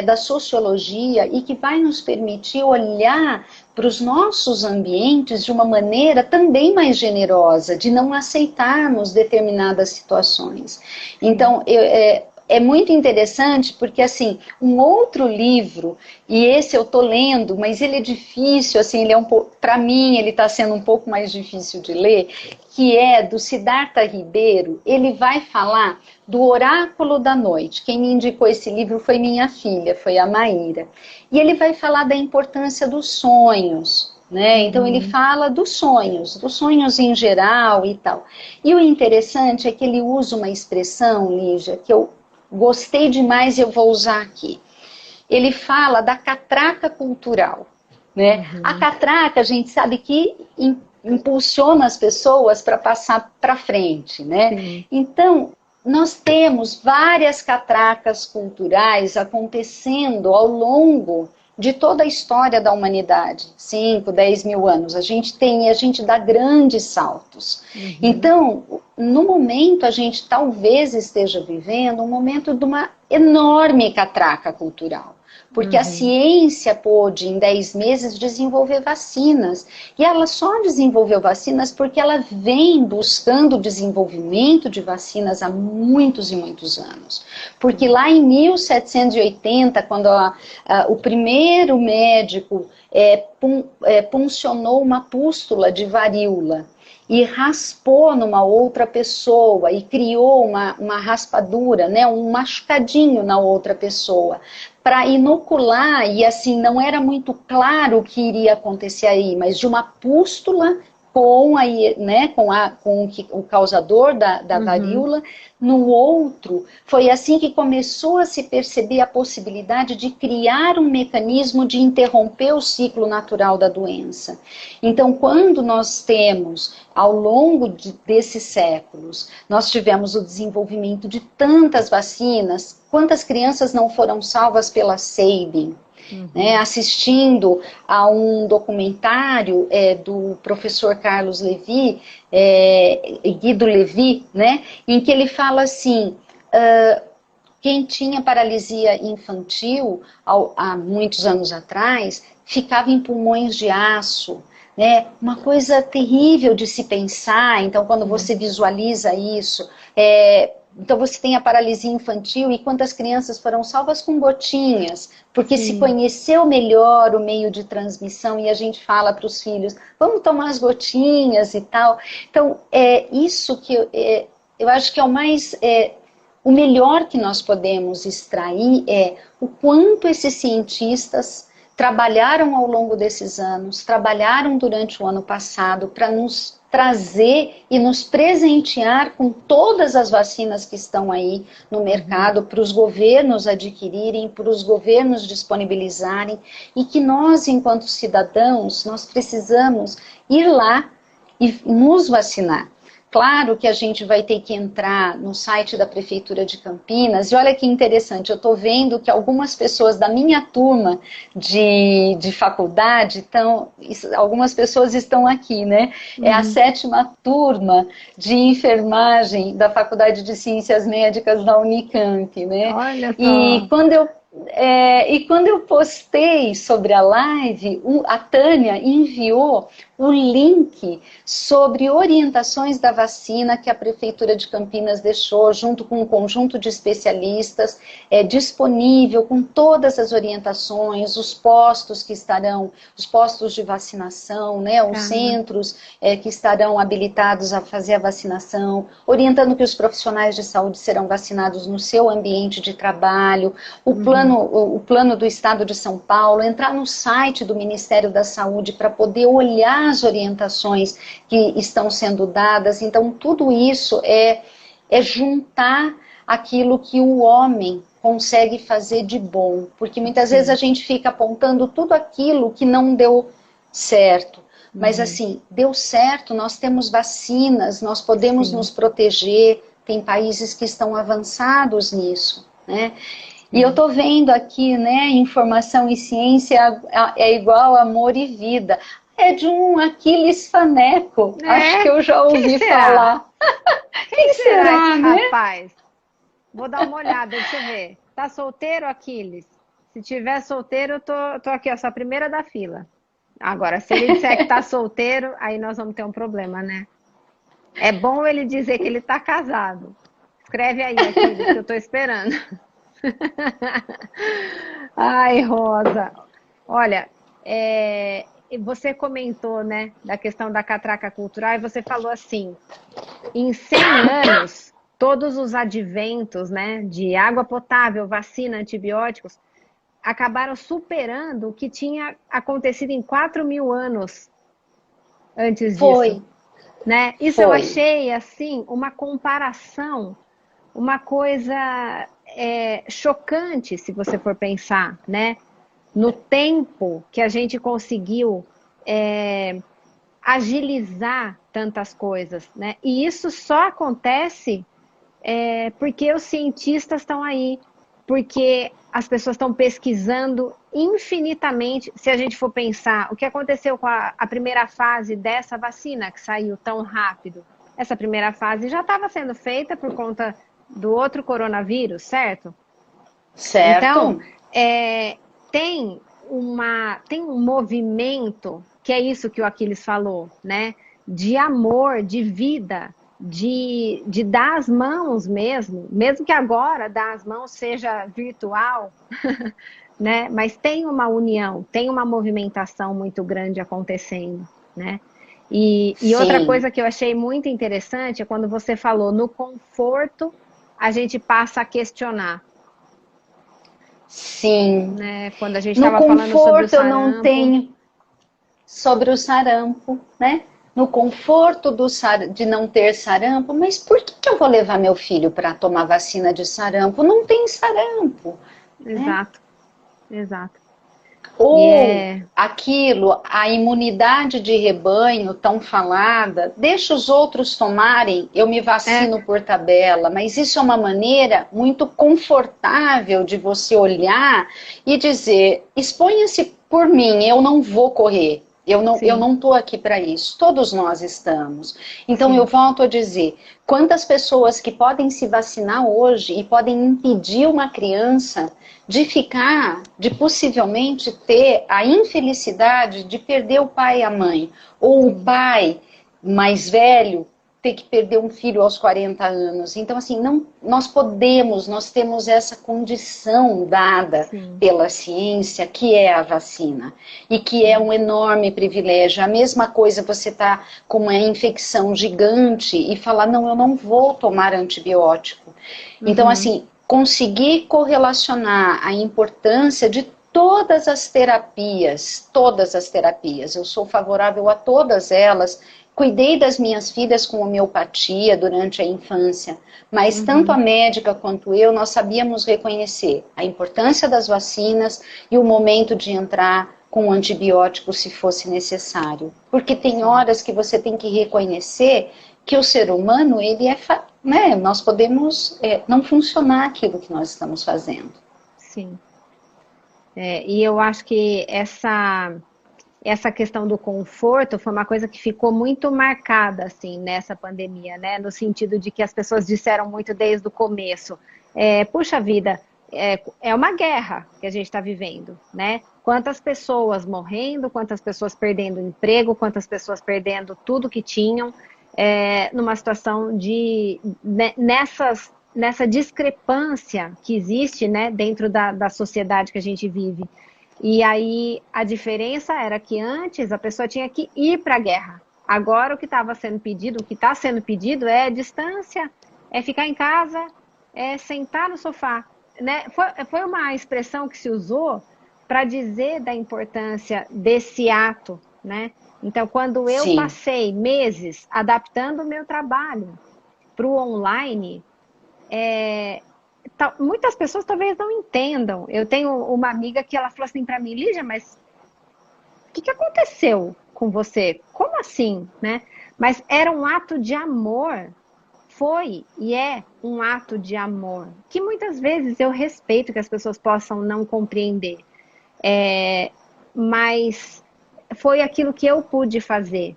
da sociologia, e que vai nos permitir olhar para os nossos ambientes de uma maneira também mais generosa, de não aceitarmos determinadas situações. sim. Então, é muito interessante porque, assim, um outro livro, e esse eu tô lendo, mas ele é difícil, assim, ele é um pouco, para mim, ele está sendo um pouco mais difícil de ler, que é do Siddhartha Ribeiro. Ele vai falar do Oráculo da Noite. Quem me indicou esse livro foi minha filha, foi a Maíra. E ele vai falar da importância dos sonhos, né? Então ele fala dos sonhos em geral e tal. E o interessante é que ele usa uma expressão, Lígia, que eu gostei demais e eu vou usar aqui. Ele fala da catraca cultural, né? A catraca, a gente sabe que impulsiona as pessoas para passar para frente, né? Sim. Então, nós temos várias catracas culturais acontecendo ao longo de toda a história da humanidade, 5, 10 mil anos. A gente dá grandes saltos. Então, no momento, a gente talvez esteja vivendo um momento de uma enorme catraca cultural. Porque a ciência pôde, em 10 meses, desenvolver vacinas. E ela só desenvolveu vacinas porque ela vem buscando o desenvolvimento de vacinas há muitos e muitos anos. Porque lá em 1780, quando o primeiro médico puncionou uma pústula de varíola, e raspou numa outra pessoa e criou uma raspadura, né, um machucadinho na outra pessoa, para inocular, e assim, não era muito claro o que iria acontecer aí, mas de uma pústula com o causador da varíola, no outro, foi assim que começou a se perceber a possibilidade de criar um mecanismo de interromper o ciclo natural da doença. Então, quando nós temos, ao longo desses séculos, nós tivemos o desenvolvimento de tantas vacinas, quantas crianças não foram salvas pela Sabin? Né, assistindo a um documentário do professor Carlos Levi, Guido Levi, né, em que ele fala assim, quem tinha paralisia infantil há muitos anos atrás, ficava em pulmões de aço, né, uma coisa terrível de se pensar. Então, quando você visualiza isso, então você tem a paralisia infantil e quantas crianças foram salvas com gotinhas, porque se conheceu melhor o meio de transmissão e a gente fala para os filhos, vamos tomar as gotinhas e tal. Então, isso que eu acho que é o melhor que nós podemos extrair é o quanto esses cientistas trabalharam ao longo desses anos, trabalharam durante o ano passado para nos trazer e nos presentear com todas as vacinas que estão aí no mercado, para os governos adquirirem, para os governos disponibilizarem, e que nós, enquanto cidadãos, nós precisamos ir lá e nos vacinar. Claro que a gente vai ter que entrar no site da Prefeitura de Campinas, e olha que interessante, eu estou vendo que algumas pessoas da minha turma de faculdade, algumas pessoas estão aqui, né? É a 7ª turma de enfermagem da Faculdade de Ciências Médicas da Unicamp, né? Olha só. E quando eu postei sobre a live, a Tânia enviou o link sobre orientações da vacina que a Prefeitura de Campinas deixou, junto com um conjunto de especialistas, disponível com todas as orientações, os postos que estarão, os postos de vacinação, né, os centros que estarão habilitados a fazer a vacinação, orientando que os profissionais de saúde serão vacinados no seu ambiente de trabalho, o plano do Estado de São Paulo, entrar no site do Ministério da Saúde para poder olhar as orientações que estão sendo dadas. Então, tudo isso é juntar aquilo que o homem consegue fazer de bom, porque muitas vezes a gente fica apontando tudo aquilo que não deu certo. Mas assim, deu certo, nós temos vacinas, nós podemos nos proteger, tem países que estão avançados nisso, né? E eu tô vendo aqui, né, informação e ciência é igual amor e vida. É de um Aquiles Faneco, acho que eu já ouvi falar. Quem será esse né? rapaz? Vou dar uma olhada, deixa eu ver. Tá solteiro, Aquiles? Se tiver solteiro, eu tô aqui, ó, sou a primeira da fila. Agora, se ele disser que tá solteiro, aí nós vamos ter um problema, né? É bom ele dizer que ele tá casado. Escreve aí, aqui, que eu estou esperando. Ai, Rosa. Olha, você comentou, né, da questão da catraca cultural e você falou assim, em 100 anos, todos os adventos, né, de água potável, vacina, antibióticos, acabaram superando o que tinha acontecido em 4.000 anos antes disso, Foi, né? Isso eu foi. achei, assim, uma comparação, uma coisa chocante, se você for pensar, né? No tempo que a gente conseguiu agilizar tantas coisas, né? E isso só acontece porque os cientistas estão aí, porque as pessoas estão pesquisando infinitamente. Se a gente for pensar o que aconteceu com a primeira fase dessa vacina que saiu tão rápido, essa primeira fase já estava sendo feita por conta do outro coronavírus, certo? Então, Certo? tem tem um movimento, que é isso que o Aquiles falou, né? De amor, de vida, de dar as mãos mesmo que agora dar as mãos seja virtual, né? Mas tem uma união, tem uma movimentação muito grande acontecendo, né? E outra Sim, coisa que eu achei muito interessante é quando você falou no conforto, a gente passa a questionar, sim. né? Quando a gente No estava falando sobre o conforto eu não sarampo. tenho sobre o sarampo, né? No conforto de não ter sarampo, mas por que eu vou levar meu filho para tomar vacina de sarampo? Não tem sarampo, né? Exato, exato. E Ou aquilo, a imunidade de rebanho tão falada, deixa os outros tomarem, eu me é, vacino por tabela, mas isso é uma maneira muito confortável de você olhar e dizer, exponha-se por mim, eu não vou correr. Eu sim, não estou aqui para isso, todos nós estamos. Então eu sim, volto a dizer: quantas pessoas que podem se vacinar hoje e podem impedir uma criança de ficar, de possivelmente ter a infelicidade de perder o pai e a mãe, ou o sim, pai mais velho ter que perder um filho aos 40 anos. Então, assim, não, nós temos essa condição dada sim, pela ciência, que é a vacina, e que é sim. um enorme privilégio. A mesma coisa você tá com uma infecção gigante e falar, não, eu não vou tomar antibiótico. Então, Uhum, assim, conseguir correlacionar a importância de todas as terapias, eu sou favorável a todas elas. Cuidei das minhas filhas com homeopatia durante a infância, mas tanto a uhum, médica quanto eu, nós sabíamos reconhecer a importância das vacinas e o momento de entrar com antibiótico se fosse necessário. Porque tem sim, horas que você tem que reconhecer que o ser humano, ele é, né, nós podemos não funcionar aquilo que nós estamos fazendo. sim. E eu acho que essa questão do conforto foi uma coisa que ficou muito marcada assim nessa pandemia, né? No sentido de que as pessoas disseram muito desde o começo, puxa vida, é uma guerra que a gente está vivendo, né? Quantas pessoas morrendo, quantas pessoas perdendo emprego, quantas pessoas perdendo tudo que tinham, numa situação nessa discrepância que existe, né, dentro da sociedade que a gente vive. E aí a diferença era que antes a pessoa tinha que ir para a guerra. Agora o que estava sendo pedido, o que está sendo pedido é distância, é ficar em casa, é sentar no sofá. Né? Foi uma expressão que se usou para dizer da importância desse ato. Né? Então, quando eu Sim, passei meses adaptando o meu trabalho para o online, muitas pessoas talvez não entendam. Eu tenho uma amiga que ela falou assim para mim, Lígia, mas o que aconteceu com você? Como assim, né? Mas era um ato de amor, foi e é um ato de amor, que muitas vezes eu respeito que as pessoas possam não compreender, mas foi aquilo que eu pude fazer,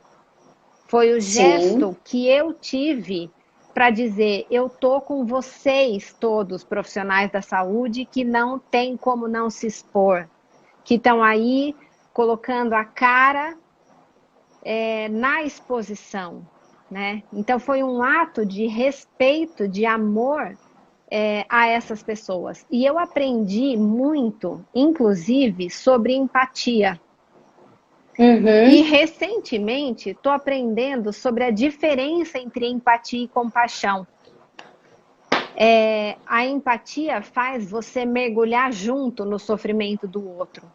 foi o sim, gesto que eu tive para dizer: eu tô com vocês todos, profissionais da saúde, que não tem como não se expor, que estão aí colocando a cara na exposição. né? Então foi um ato de respeito, de amor a essas pessoas. E eu aprendi muito, inclusive, sobre empatia. E recentemente estou aprendendo sobre a diferença entre empatia e compaixão. A empatia faz você mergulhar junto no sofrimento do outro.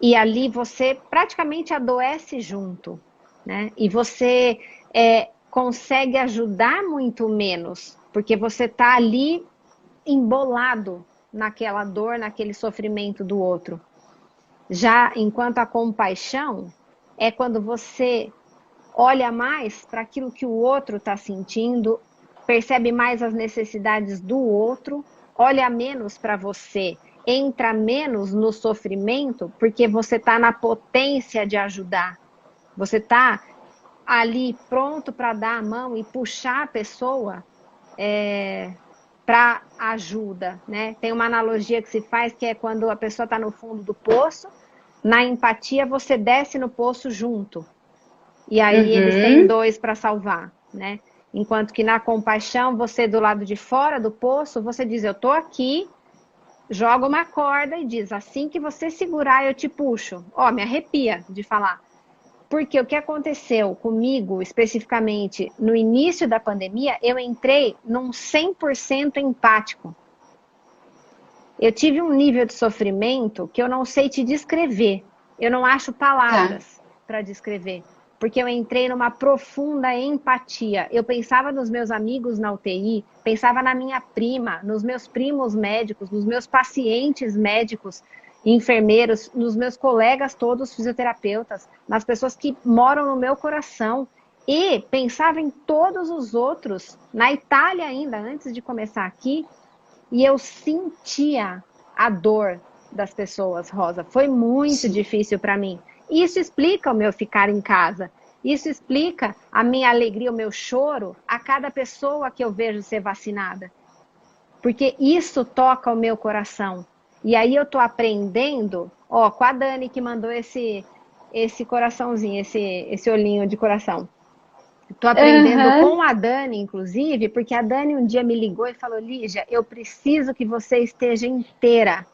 E ali você praticamente adoece junto, né? E você consegue ajudar muito menos, porque você está ali embolado naquela dor, naquele sofrimento do outro. Já enquanto a compaixão é quando você olha mais para aquilo que o outro está sentindo, percebe mais as necessidades do outro, olha menos para você, entra menos no sofrimento, porque você está na potência de ajudar. Você está ali pronto para dar a mão e puxar a pessoa para ajuda, né? Tem uma analogia que se faz que é quando a pessoa está no fundo do poço, na empatia você desce no poço junto. E aí eles têm dois para salvar, né? Enquanto que na compaixão, você do lado de fora do poço, você diz, eu tô aqui, joga uma corda e diz, assim que você segurar, eu te puxo. Ó, me arrepia de falar. Porque o que aconteceu comigo, especificamente, no início da pandemia, eu entrei num 100% empático. Eu tive um nível de sofrimento que eu não sei te descrever. Eu não acho palavras para descrever. Porque eu entrei numa profunda empatia. Eu pensava nos meus amigos na UTI, pensava na minha prima, nos meus primos médicos, nos meus pacientes médicos, enfermeiros, nos meus colegas todos fisioterapeutas, nas pessoas que moram no meu coração. E pensava em todos os outros, na Itália ainda, antes de começar aqui, e eu sentia a dor das pessoas, Rosa. Foi muito difícil para mim. Isso explica o meu ficar em casa. Isso explica a minha alegria, o meu choro a cada pessoa que eu vejo ser vacinada. Porque isso toca o meu coração. E aí eu tô aprendendo, ó, com a Dani que mandou esse coraçãozinho, esse olhinho de coração. Tô aprendendo com a Dani, inclusive, porque a Dani um dia me ligou e falou, Lígia, eu preciso que você esteja inteira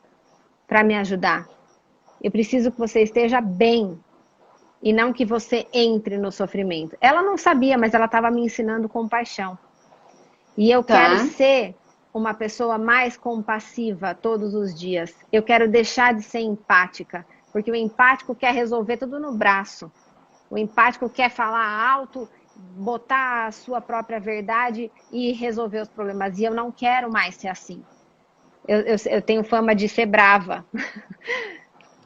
para me ajudar. Eu preciso que você esteja bem e não que você entre no sofrimento. Ela não sabia, mas ela estava me ensinando compaixão. E eu quero ser uma pessoa mais compassiva todos os dias. Eu quero deixar de ser empática, porque o empático quer resolver tudo no braço. O empático quer falar alto, botar a sua própria verdade e resolver os problemas. E eu não quero mais ser assim. Eu tenho fama de ser brava.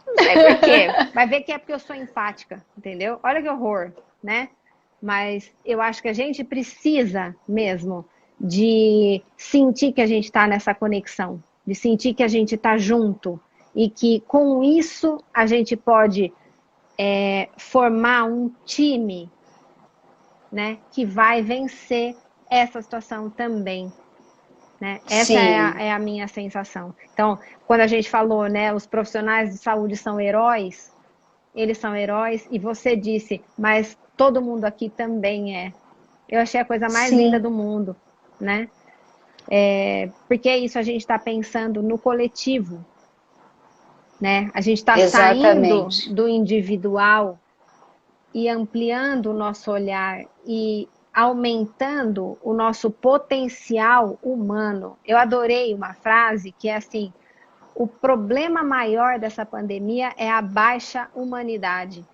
Não sei por quê. Vai ver que é porque eu sou empática, entendeu? Olha que horror, né? Mas eu acho que a gente precisa mesmo de sentir que a gente está nessa conexão, de sentir que a gente está junto e que com isso a gente pode formar um time, né, que vai vencer essa situação também. Né? Essa é a minha sensação. Então, quando a gente falou, né, os profissionais de saúde são heróis, eles são heróis, e você disse, mas todo mundo aqui também é. Eu achei a coisa mais linda do mundo, né? Porque é isso, a gente está pensando no coletivo, né? A gente está saindo do individual e ampliando o nosso olhar e aumentando o nosso potencial humano. Eu adorei uma frase que é assim, o problema maior dessa pandemia é a baixa humanidade.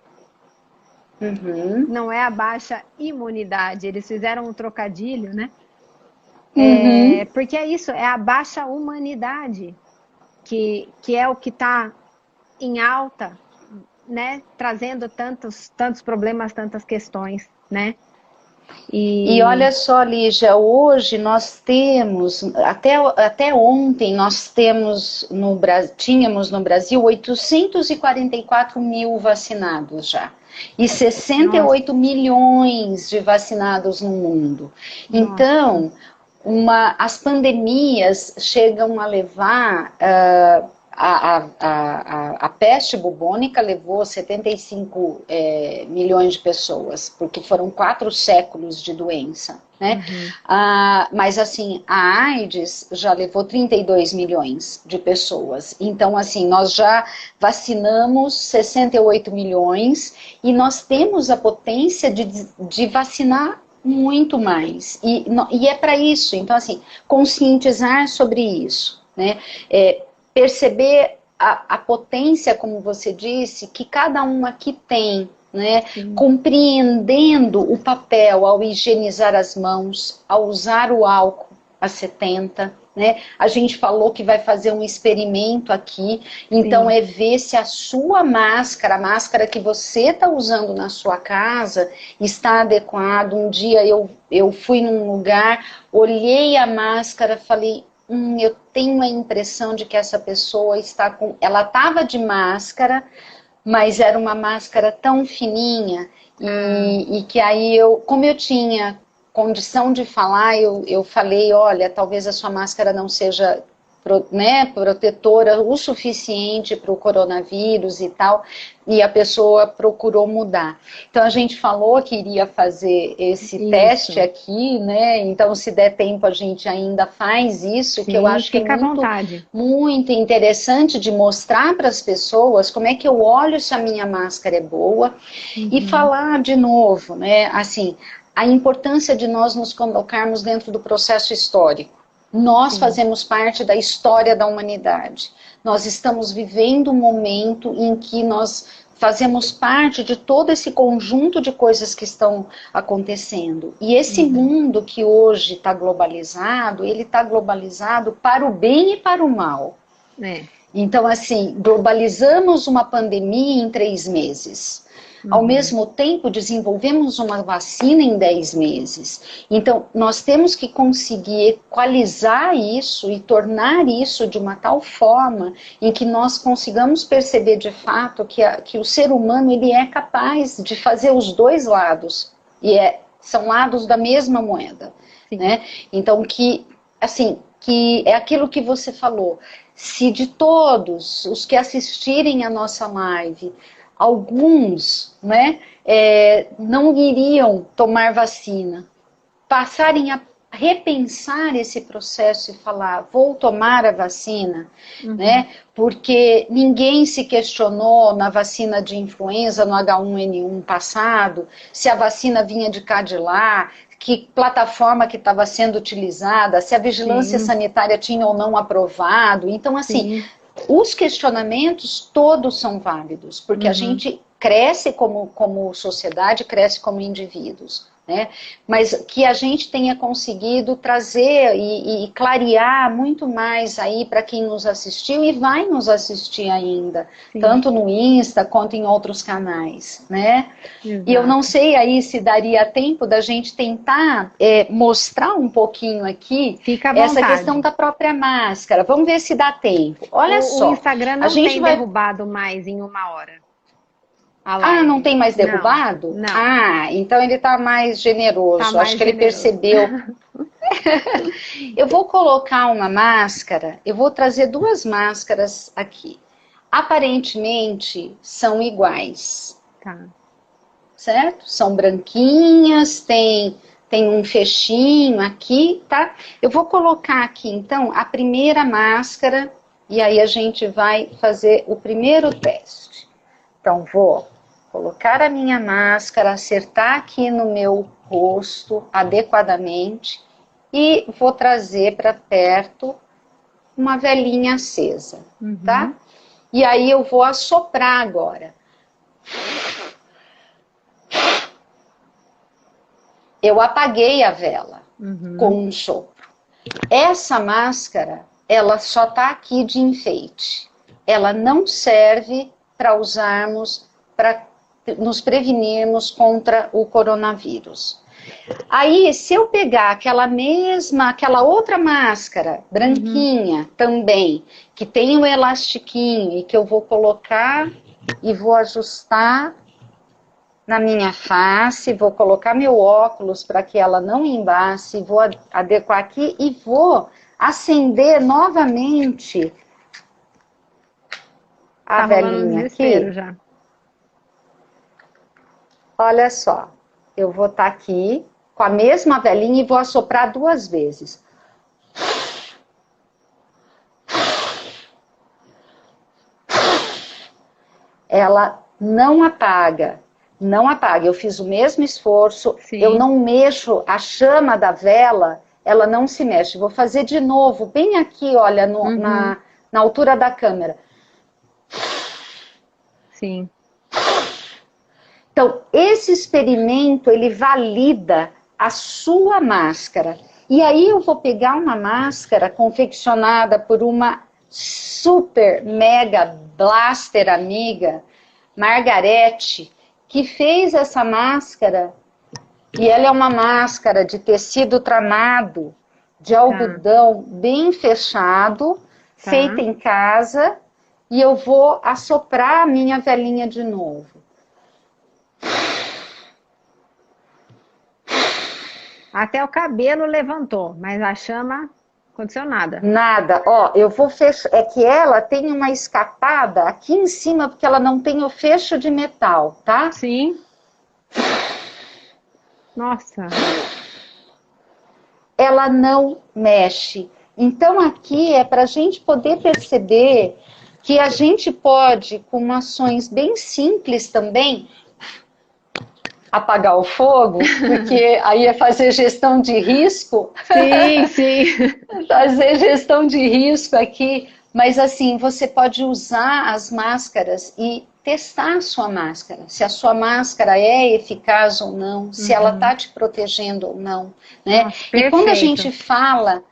Não é a baixa imunidade. Eles fizeram um trocadilho, né? Porque é isso, é a baixa humanidade que é o que está em alta, né? Trazendo tantos problemas, tantas questões, né? E olha só, Lígia, hoje nós temos, até ontem nós tínhamos no Brasil 844 mil vacinados já. E 68 milhões de vacinados no mundo. Então, as pandemias chegam a levar A peste bubônica levou 75 milhões de pessoas, porque foram 4 séculos de doença, né? Mas assim, a AIDS já levou 32 milhões de pessoas. Então, assim, nós já vacinamos 68 milhões e nós temos a potência de vacinar muito mais. E é para isso. Então, assim, conscientizar sobre isso, né? Perceber a potência, como você disse, que cada um aqui tem, né? Compreendendo o papel ao higienizar as mãos, ao usar o álcool a 70, né? A gente falou que vai fazer um experimento aqui, então é ver se a sua máscara, a máscara que você está usando na sua casa, está adequada. Um dia eu fui num lugar, olhei a máscara, falei... eu tenho a impressão de que essa pessoa está com... Ela estava de máscara, mas era uma máscara tão fininha, e que aí como eu tinha condição de falar, eu falei, olha, talvez a sua máscara não seja protetora o suficiente para o coronavírus e tal, e a pessoa procurou mudar. Então a gente falou que iria fazer esse teste aqui, né? Então se der tempo a gente ainda faz isso, que eu acho que é muito interessante de mostrar para as pessoas como é que eu olho se a minha máscara é boa, e falar de novo, né? Assim, a importância de nós nos colocarmos dentro do processo histórico. Nós fazemos parte da história da humanidade. Nós estamos vivendo um momento em que nós fazemos parte de todo esse conjunto de coisas que estão acontecendo. E esse mundo que hoje está globalizado, ele está globalizado para o bem e para o mal. Então, assim, globalizamos uma pandemia em 3 meses. Ao mesmo tempo, desenvolvemos uma vacina em 10 meses. Então, nós temos que conseguir equalizar isso e tornar isso de uma tal forma em que nós consigamos perceber de fato que o ser humano ele é capaz de fazer os dois lados. E são lados da mesma moeda. Né? Então, que é aquilo que você falou. Se de todos os que assistirem a nossa live... alguns, né, não iriam tomar vacina, passarem a repensar esse processo e falar, vou tomar a vacina, né, porque ninguém se questionou na vacina de influenza, no H1N1 passado, se a vacina vinha de cá de lá, que plataforma que estava sendo utilizada, se a vigilância sanitária tinha ou não aprovado. Então, assim... os questionamentos todos são válidos, porque a gente cresce como sociedade, cresce como indivíduos, né? Mas que a gente tenha conseguido trazer e clarear muito mais aí para quem nos assistiu e vai nos assistir ainda, tanto no Insta quanto em outros canais, né? E eu não sei aí se daria tempo da gente tentar mostrar um pouquinho aqui essa questão da própria máscara. Vamos ver se dá tempo. Olha só. O Instagram não tem derrubado mais em 1 hora. Não tem mais derrubado? Não. Então ele está mais generoso. Acho que ele percebeu. Eu vou colocar uma máscara, eu vou trazer 2 máscaras aqui. Aparentemente são iguais. Certo? São branquinhas, tem um fechinho aqui, tá? Eu vou colocar aqui, então, a primeira máscara, e aí a gente vai fazer o primeiro teste. Então, vou colocar a minha máscara, acertar aqui no meu rosto adequadamente e vou trazer para perto uma velinha acesa, tá? E aí eu vou assoprar agora. Eu apaguei a vela com um sopro. Essa máscara, ela só tá aqui de enfeite. Ela não serve para usarmos, para nos prevenirmos contra o coronavírus. Aí, se eu pegar aquela outra máscara, branquinha também, que tem um elastiquinho e que eu vou colocar e vou ajustar na minha face, vou colocar meu óculos para que ela não embace, vou adequar aqui e vou acender novamente a Tá rolando um velinha desespero aqui. já. Olha só, eu vou estar aqui com a mesma velinha e vou assoprar 2 vezes. Ela não apaga, não apaga. Eu fiz o mesmo esforço, Sim. eu não mexo a chama da vela, ela não se mexe. Vou fazer de novo, bem aqui, olha, na altura da câmera. Sim. Então, esse experimento, ele valida a sua máscara. E aí eu vou pegar uma máscara confeccionada por uma super mega blaster amiga, Margarete, que fez essa máscara, e ela é uma máscara de tecido tramado, de algodão bem fechado, feita em casa, e eu vou assoprar a minha velinha de novo. Até o cabelo levantou, mas a chama aconteceu nada. Nada, ó, eu vou fechar, é que ela tem uma escapada aqui em cima, porque ela não tem o fecho de metal, tá? Sim. Nossa. Ela não mexe. Então aqui é para a gente poder perceber que a gente pode, com ações bem simples também, apagar o fogo, porque aí é fazer gestão de risco. Sim, sim. Fazer gestão de risco aqui, mas assim, você pode usar as máscaras e testar a sua máscara, se a sua máscara é eficaz ou não, se ela está te protegendo ou não, né? Nossa, E quando a perfeito. gente fala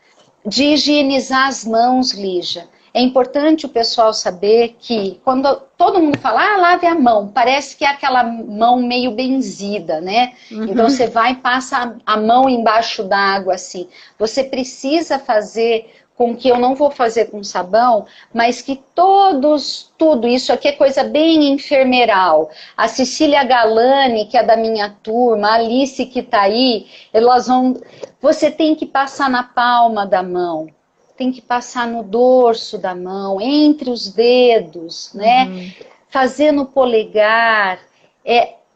de higienizar as mãos, Lígia, é importante o pessoal saber que quando todo mundo fala, lave a mão, parece que é aquela mão meio benzida, né? Então você vai e passa a mão embaixo d'água, assim. Você precisa fazer com que eu não vou fazer com sabão, mas que tudo isso aqui é coisa bem enfermeiral. A Cecília Galani, que é da minha turma, a Alice que tá aí, elas vão... Você tem que passar na palma da mão, tem que passar no dorso da mão, entre os dedos, né? Fazer no polegar,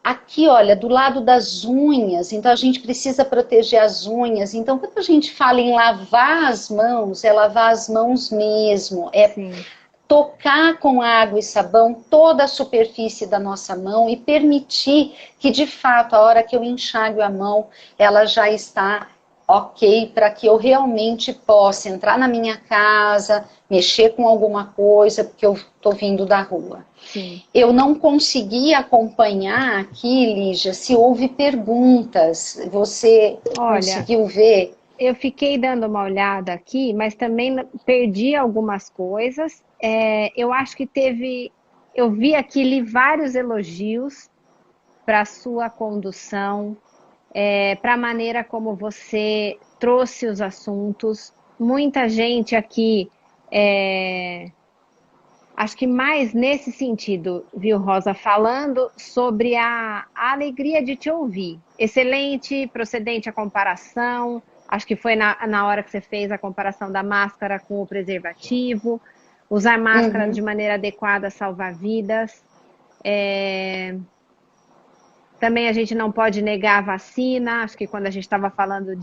aqui, olha, do lado das unhas, então a gente precisa proteger as unhas. Então, quando a gente fala em lavar as mãos, é lavar as mãos mesmo, Sim. tocar com água e sabão toda a superfície da nossa mão e permitir que, de fato, a hora que eu enxague a mão, ela já está ok, para que eu realmente possa entrar na minha casa, mexer com alguma coisa, porque eu estou vindo da rua. Sim. Eu não consegui acompanhar aqui, Lígia, se houve perguntas. Você conseguiu ver? Eu fiquei dando uma olhada aqui, mas também perdi algumas coisas. Eu acho que eu vi aqui, li vários elogios para a sua condução, para a maneira como você trouxe os assuntos. Muita gente aqui, acho que mais nesse sentido, viu, Rosa, falando sobre a alegria de te ouvir. Excelente, procedente a comparação. Acho que foi na hora que você fez a comparação da máscara com o preservativo. Usar máscara de maneira adequada salva vidas. Também a gente não pode negar a vacina. Acho que quando a gente estava falando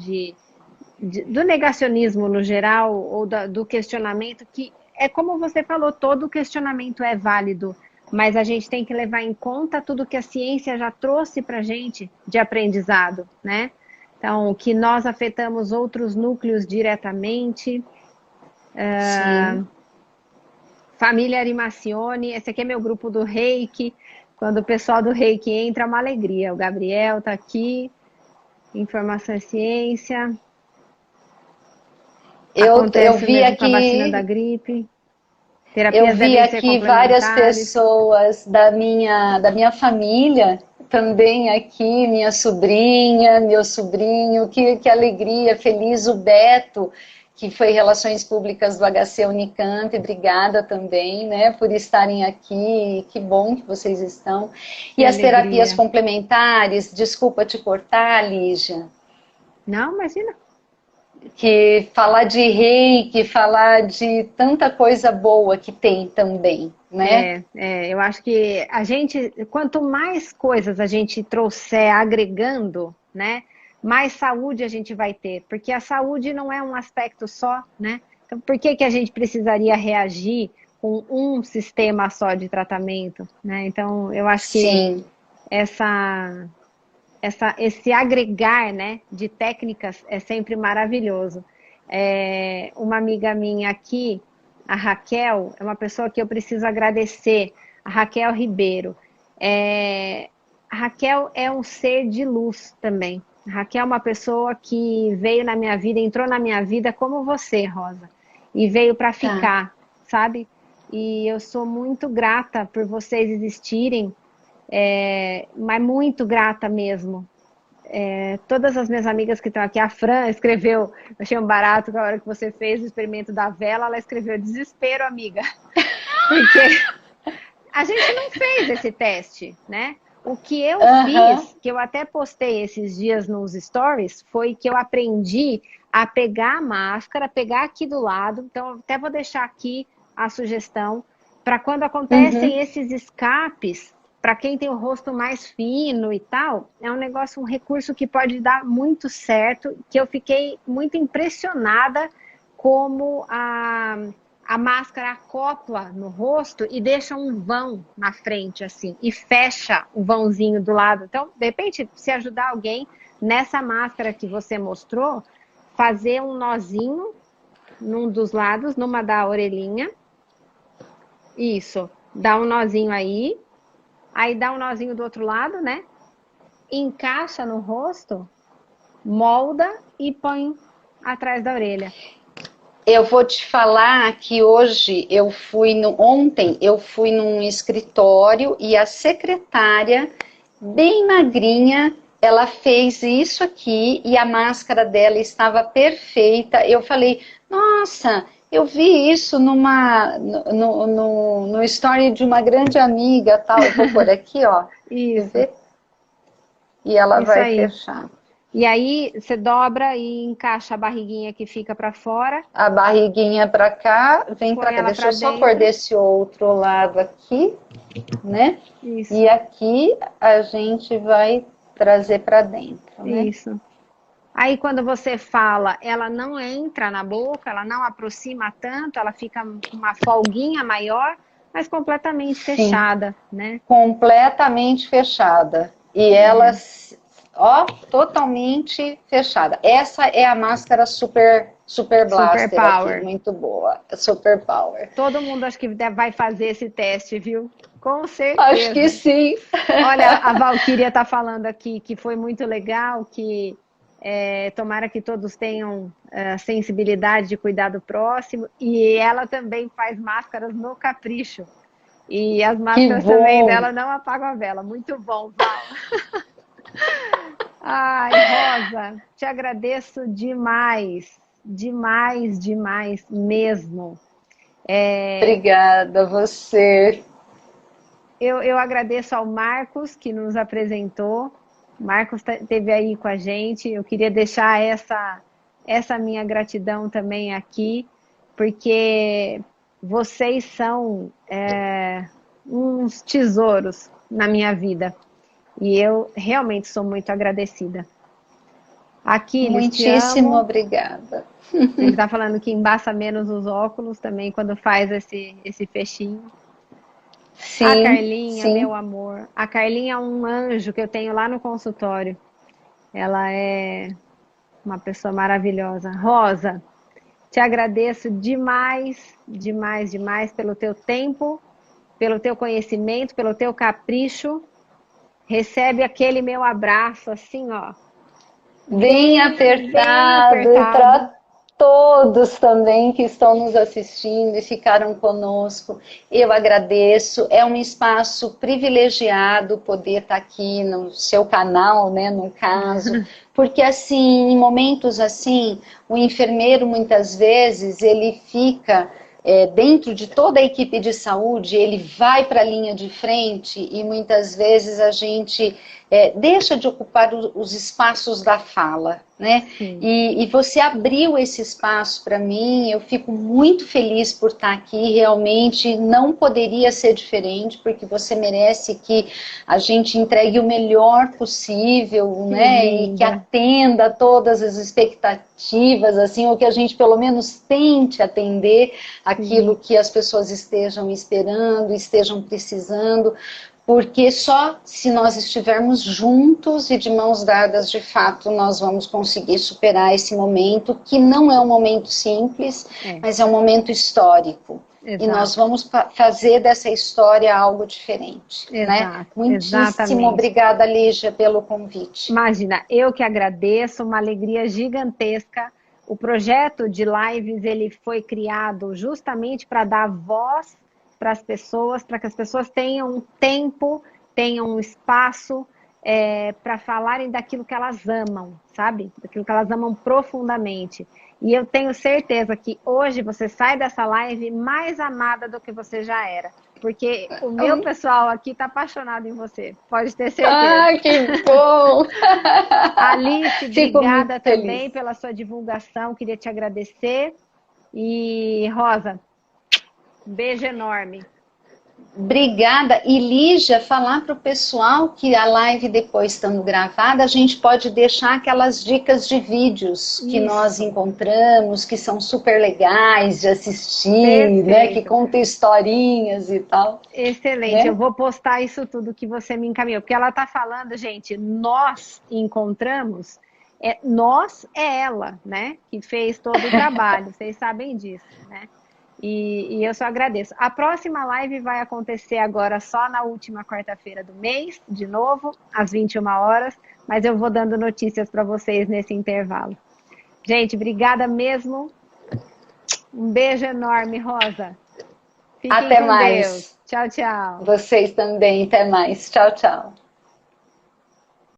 do negacionismo no geral, ou do questionamento, que é como você falou, todo questionamento é válido, mas a gente tem que levar em conta tudo que a ciência já trouxe para a gente de aprendizado, né? Então, que nós afetamos outros núcleos diretamente. Família Arimacione, esse aqui é meu grupo do Reiki. Quando o pessoal do Reiki entra, é uma alegria. O Gabriel está aqui. Informação é ciência. Eu vi aqui com a vacina da gripe. Eu vi aqui várias pessoas da minha família também aqui, minha sobrinha, meu sobrinho, que alegria, feliz, o Beto, que foi Relações Públicas do HC Unicamp, obrigada também, né, por estarem aqui, que bom que vocês estão. E as terapias complementares, desculpa te cortar, Lígia. Não, imagina. que falar de reiki, falar de tanta coisa boa que tem também, né? Eu acho que a gente, quanto mais coisas a gente trouxer agregando, né, mais saúde a gente vai ter, porque a saúde não é um aspecto só, né? Então, por que que a gente precisaria reagir com um sistema só de tratamento, né? Então, eu acho que Sim. esse agregar, né, de técnicas é sempre maravilhoso. Uma amiga minha aqui, a Raquel, é uma pessoa que eu preciso agradecer, a Raquel Ribeiro. A Raquel é um ser de luz também. A Raquel é uma pessoa que veio na minha vida, entrou na minha vida como você, Rosa, e veio para Tá. ficar, sabe? E eu sou muito grata por vocês existirem, mas muito grata mesmo. Todas as minhas amigas que estão aqui, a Fran escreveu, eu achei um barato na hora que você fez o experimento da vela, ela escreveu desespero, amiga, porque a gente não fez esse teste, né? O que eu fiz, que eu até postei esses dias nos stories, foi que eu aprendi a pegar a máscara, pegar aqui do lado, então eu até vou deixar aqui a sugestão, para quando acontecem esses escapes, para quem tem o rosto mais fino e tal, é um negócio, um recurso que pode dar muito certo, que eu fiquei muito impressionada como a máscara acopla no rosto e deixa um vão na frente, assim, e fecha o vãozinho do lado. Então, de repente, se ajudar alguém nessa máscara que você mostrou, fazer um nozinho num dos lados, numa da orelhinha. Isso, dá um nozinho aí dá um nozinho do outro lado, né? Encaixa no rosto, molda e põe atrás da orelha. Eu vou te falar que ontem eu fui num escritório e a secretária, bem magrinha, ela fez isso aqui e a máscara dela estava perfeita. Eu falei, nossa, eu vi isso no story de uma grande amiga, tal. Eu vou por aqui, ó. Isso. E ela Isso vai aí. fechar. E aí você dobra e encaixa a barriguinha que fica para fora. A barriguinha para cá, vem para cá. Deixa eu só pôr desse outro lado aqui, né? Isso. E aqui a gente vai trazer para dentro, né? Isso. Aí quando você fala, ela não entra na boca, ela não aproxima tanto, ela fica com uma folguinha maior, mas completamente fechada, né? Completamente fechada. E ela, ó, totalmente fechada. Essa é a máscara Super Blaster Super Power. aqui, muito boa. Super Power. Todo mundo acho que vai fazer esse teste, viu? Com certeza. Acho que sim. Olha, a Valquíria está falando aqui que foi muito legal, que tomara que todos tenham sensibilidade de cuidar do próximo, e ela também faz máscaras no Capricho. E as máscaras também dela não apagam a vela. Muito bom, Val. Ai, Rosa, te agradeço demais. Demais, demais mesmo. Obrigada a você. Eu agradeço ao Marcos, que nos apresentou. Marcos esteve aí com a gente. Eu queria deixar essa minha gratidão também aqui, porque vocês são uns tesouros na minha vida. E eu realmente sou muito agradecida. Aquiles, muitíssimo obrigada. Ele está falando que embaça menos os óculos também quando faz esse fechinho. Sim, a Carlinha, sim. Meu amor. A Carlinha é um anjo que eu tenho lá no consultório. Ela é uma pessoa maravilhosa. Rosa, te agradeço demais, demais, demais pelo teu tempo, pelo teu conhecimento, pelo teu capricho. Recebe aquele meu abraço, assim, ó. Bem apertado. E para todos também que estão nos assistindo e ficaram conosco, eu agradeço. É um espaço privilegiado poder estar aqui no seu canal, né, no caso, porque assim, em momentos assim, o enfermeiro muitas vezes ele fica dentro de toda a equipe de saúde, ele vai para a linha de frente e muitas vezes a gente deixa de ocupar os espaços da fala, né? E você abriu esse espaço para mim, eu fico muito feliz por estar aqui, realmente não poderia ser diferente, porque você merece que a gente entregue o melhor possível, né? E que atenda todas as expectativas, assim, ou que a gente pelo menos tente atender aquilo que as pessoas estejam esperando, estejam precisando, porque só se nós estivermos juntos e de mãos dadas, de fato, nós vamos conseguir superar esse momento, que não é um momento simples, mas é um momento histórico. Exato. E nós vamos fazer dessa história algo diferente. Exato. Né? Muitíssimo obrigada, Lígia, pelo convite. Imagina, eu que agradeço, uma alegria gigantesca. O projeto de lives, ele foi criado justamente para dar voz para as pessoas, para que as pessoas tenham um tempo, tenham um espaço para falarem daquilo que elas amam, sabe? Daquilo que elas amam profundamente. E eu tenho certeza que hoje você sai dessa live mais amada do que você já era. Porque o meu pessoal aqui está apaixonado em você, pode ter certeza. Ah, que bom! Alice, obrigada também pela sua divulgação, queria te agradecer. E Rosa, um beijo enorme. Obrigada. E Lígia, falar para o pessoal que a live depois estando gravada, a gente pode deixar aquelas dicas de vídeos que nós encontramos, que são super legais de assistir, né? Que contam historinhas e tal. Excelente, né? Eu vou postar isso tudo que você me encaminhou, porque ela está falando, gente, nós encontramos, nós é ela, né? Que fez todo o trabalho, vocês sabem disso, né? E eu só agradeço. A próxima live vai acontecer agora só na última quarta-feira do mês, de novo, às 21 horas, mas eu vou dando notícias para vocês nesse intervalo. Gente, obrigada mesmo. Um beijo enorme, Rosa. Fiquem Até com mais. Deus. Tchau, tchau. Vocês também. Até mais. Tchau, tchau.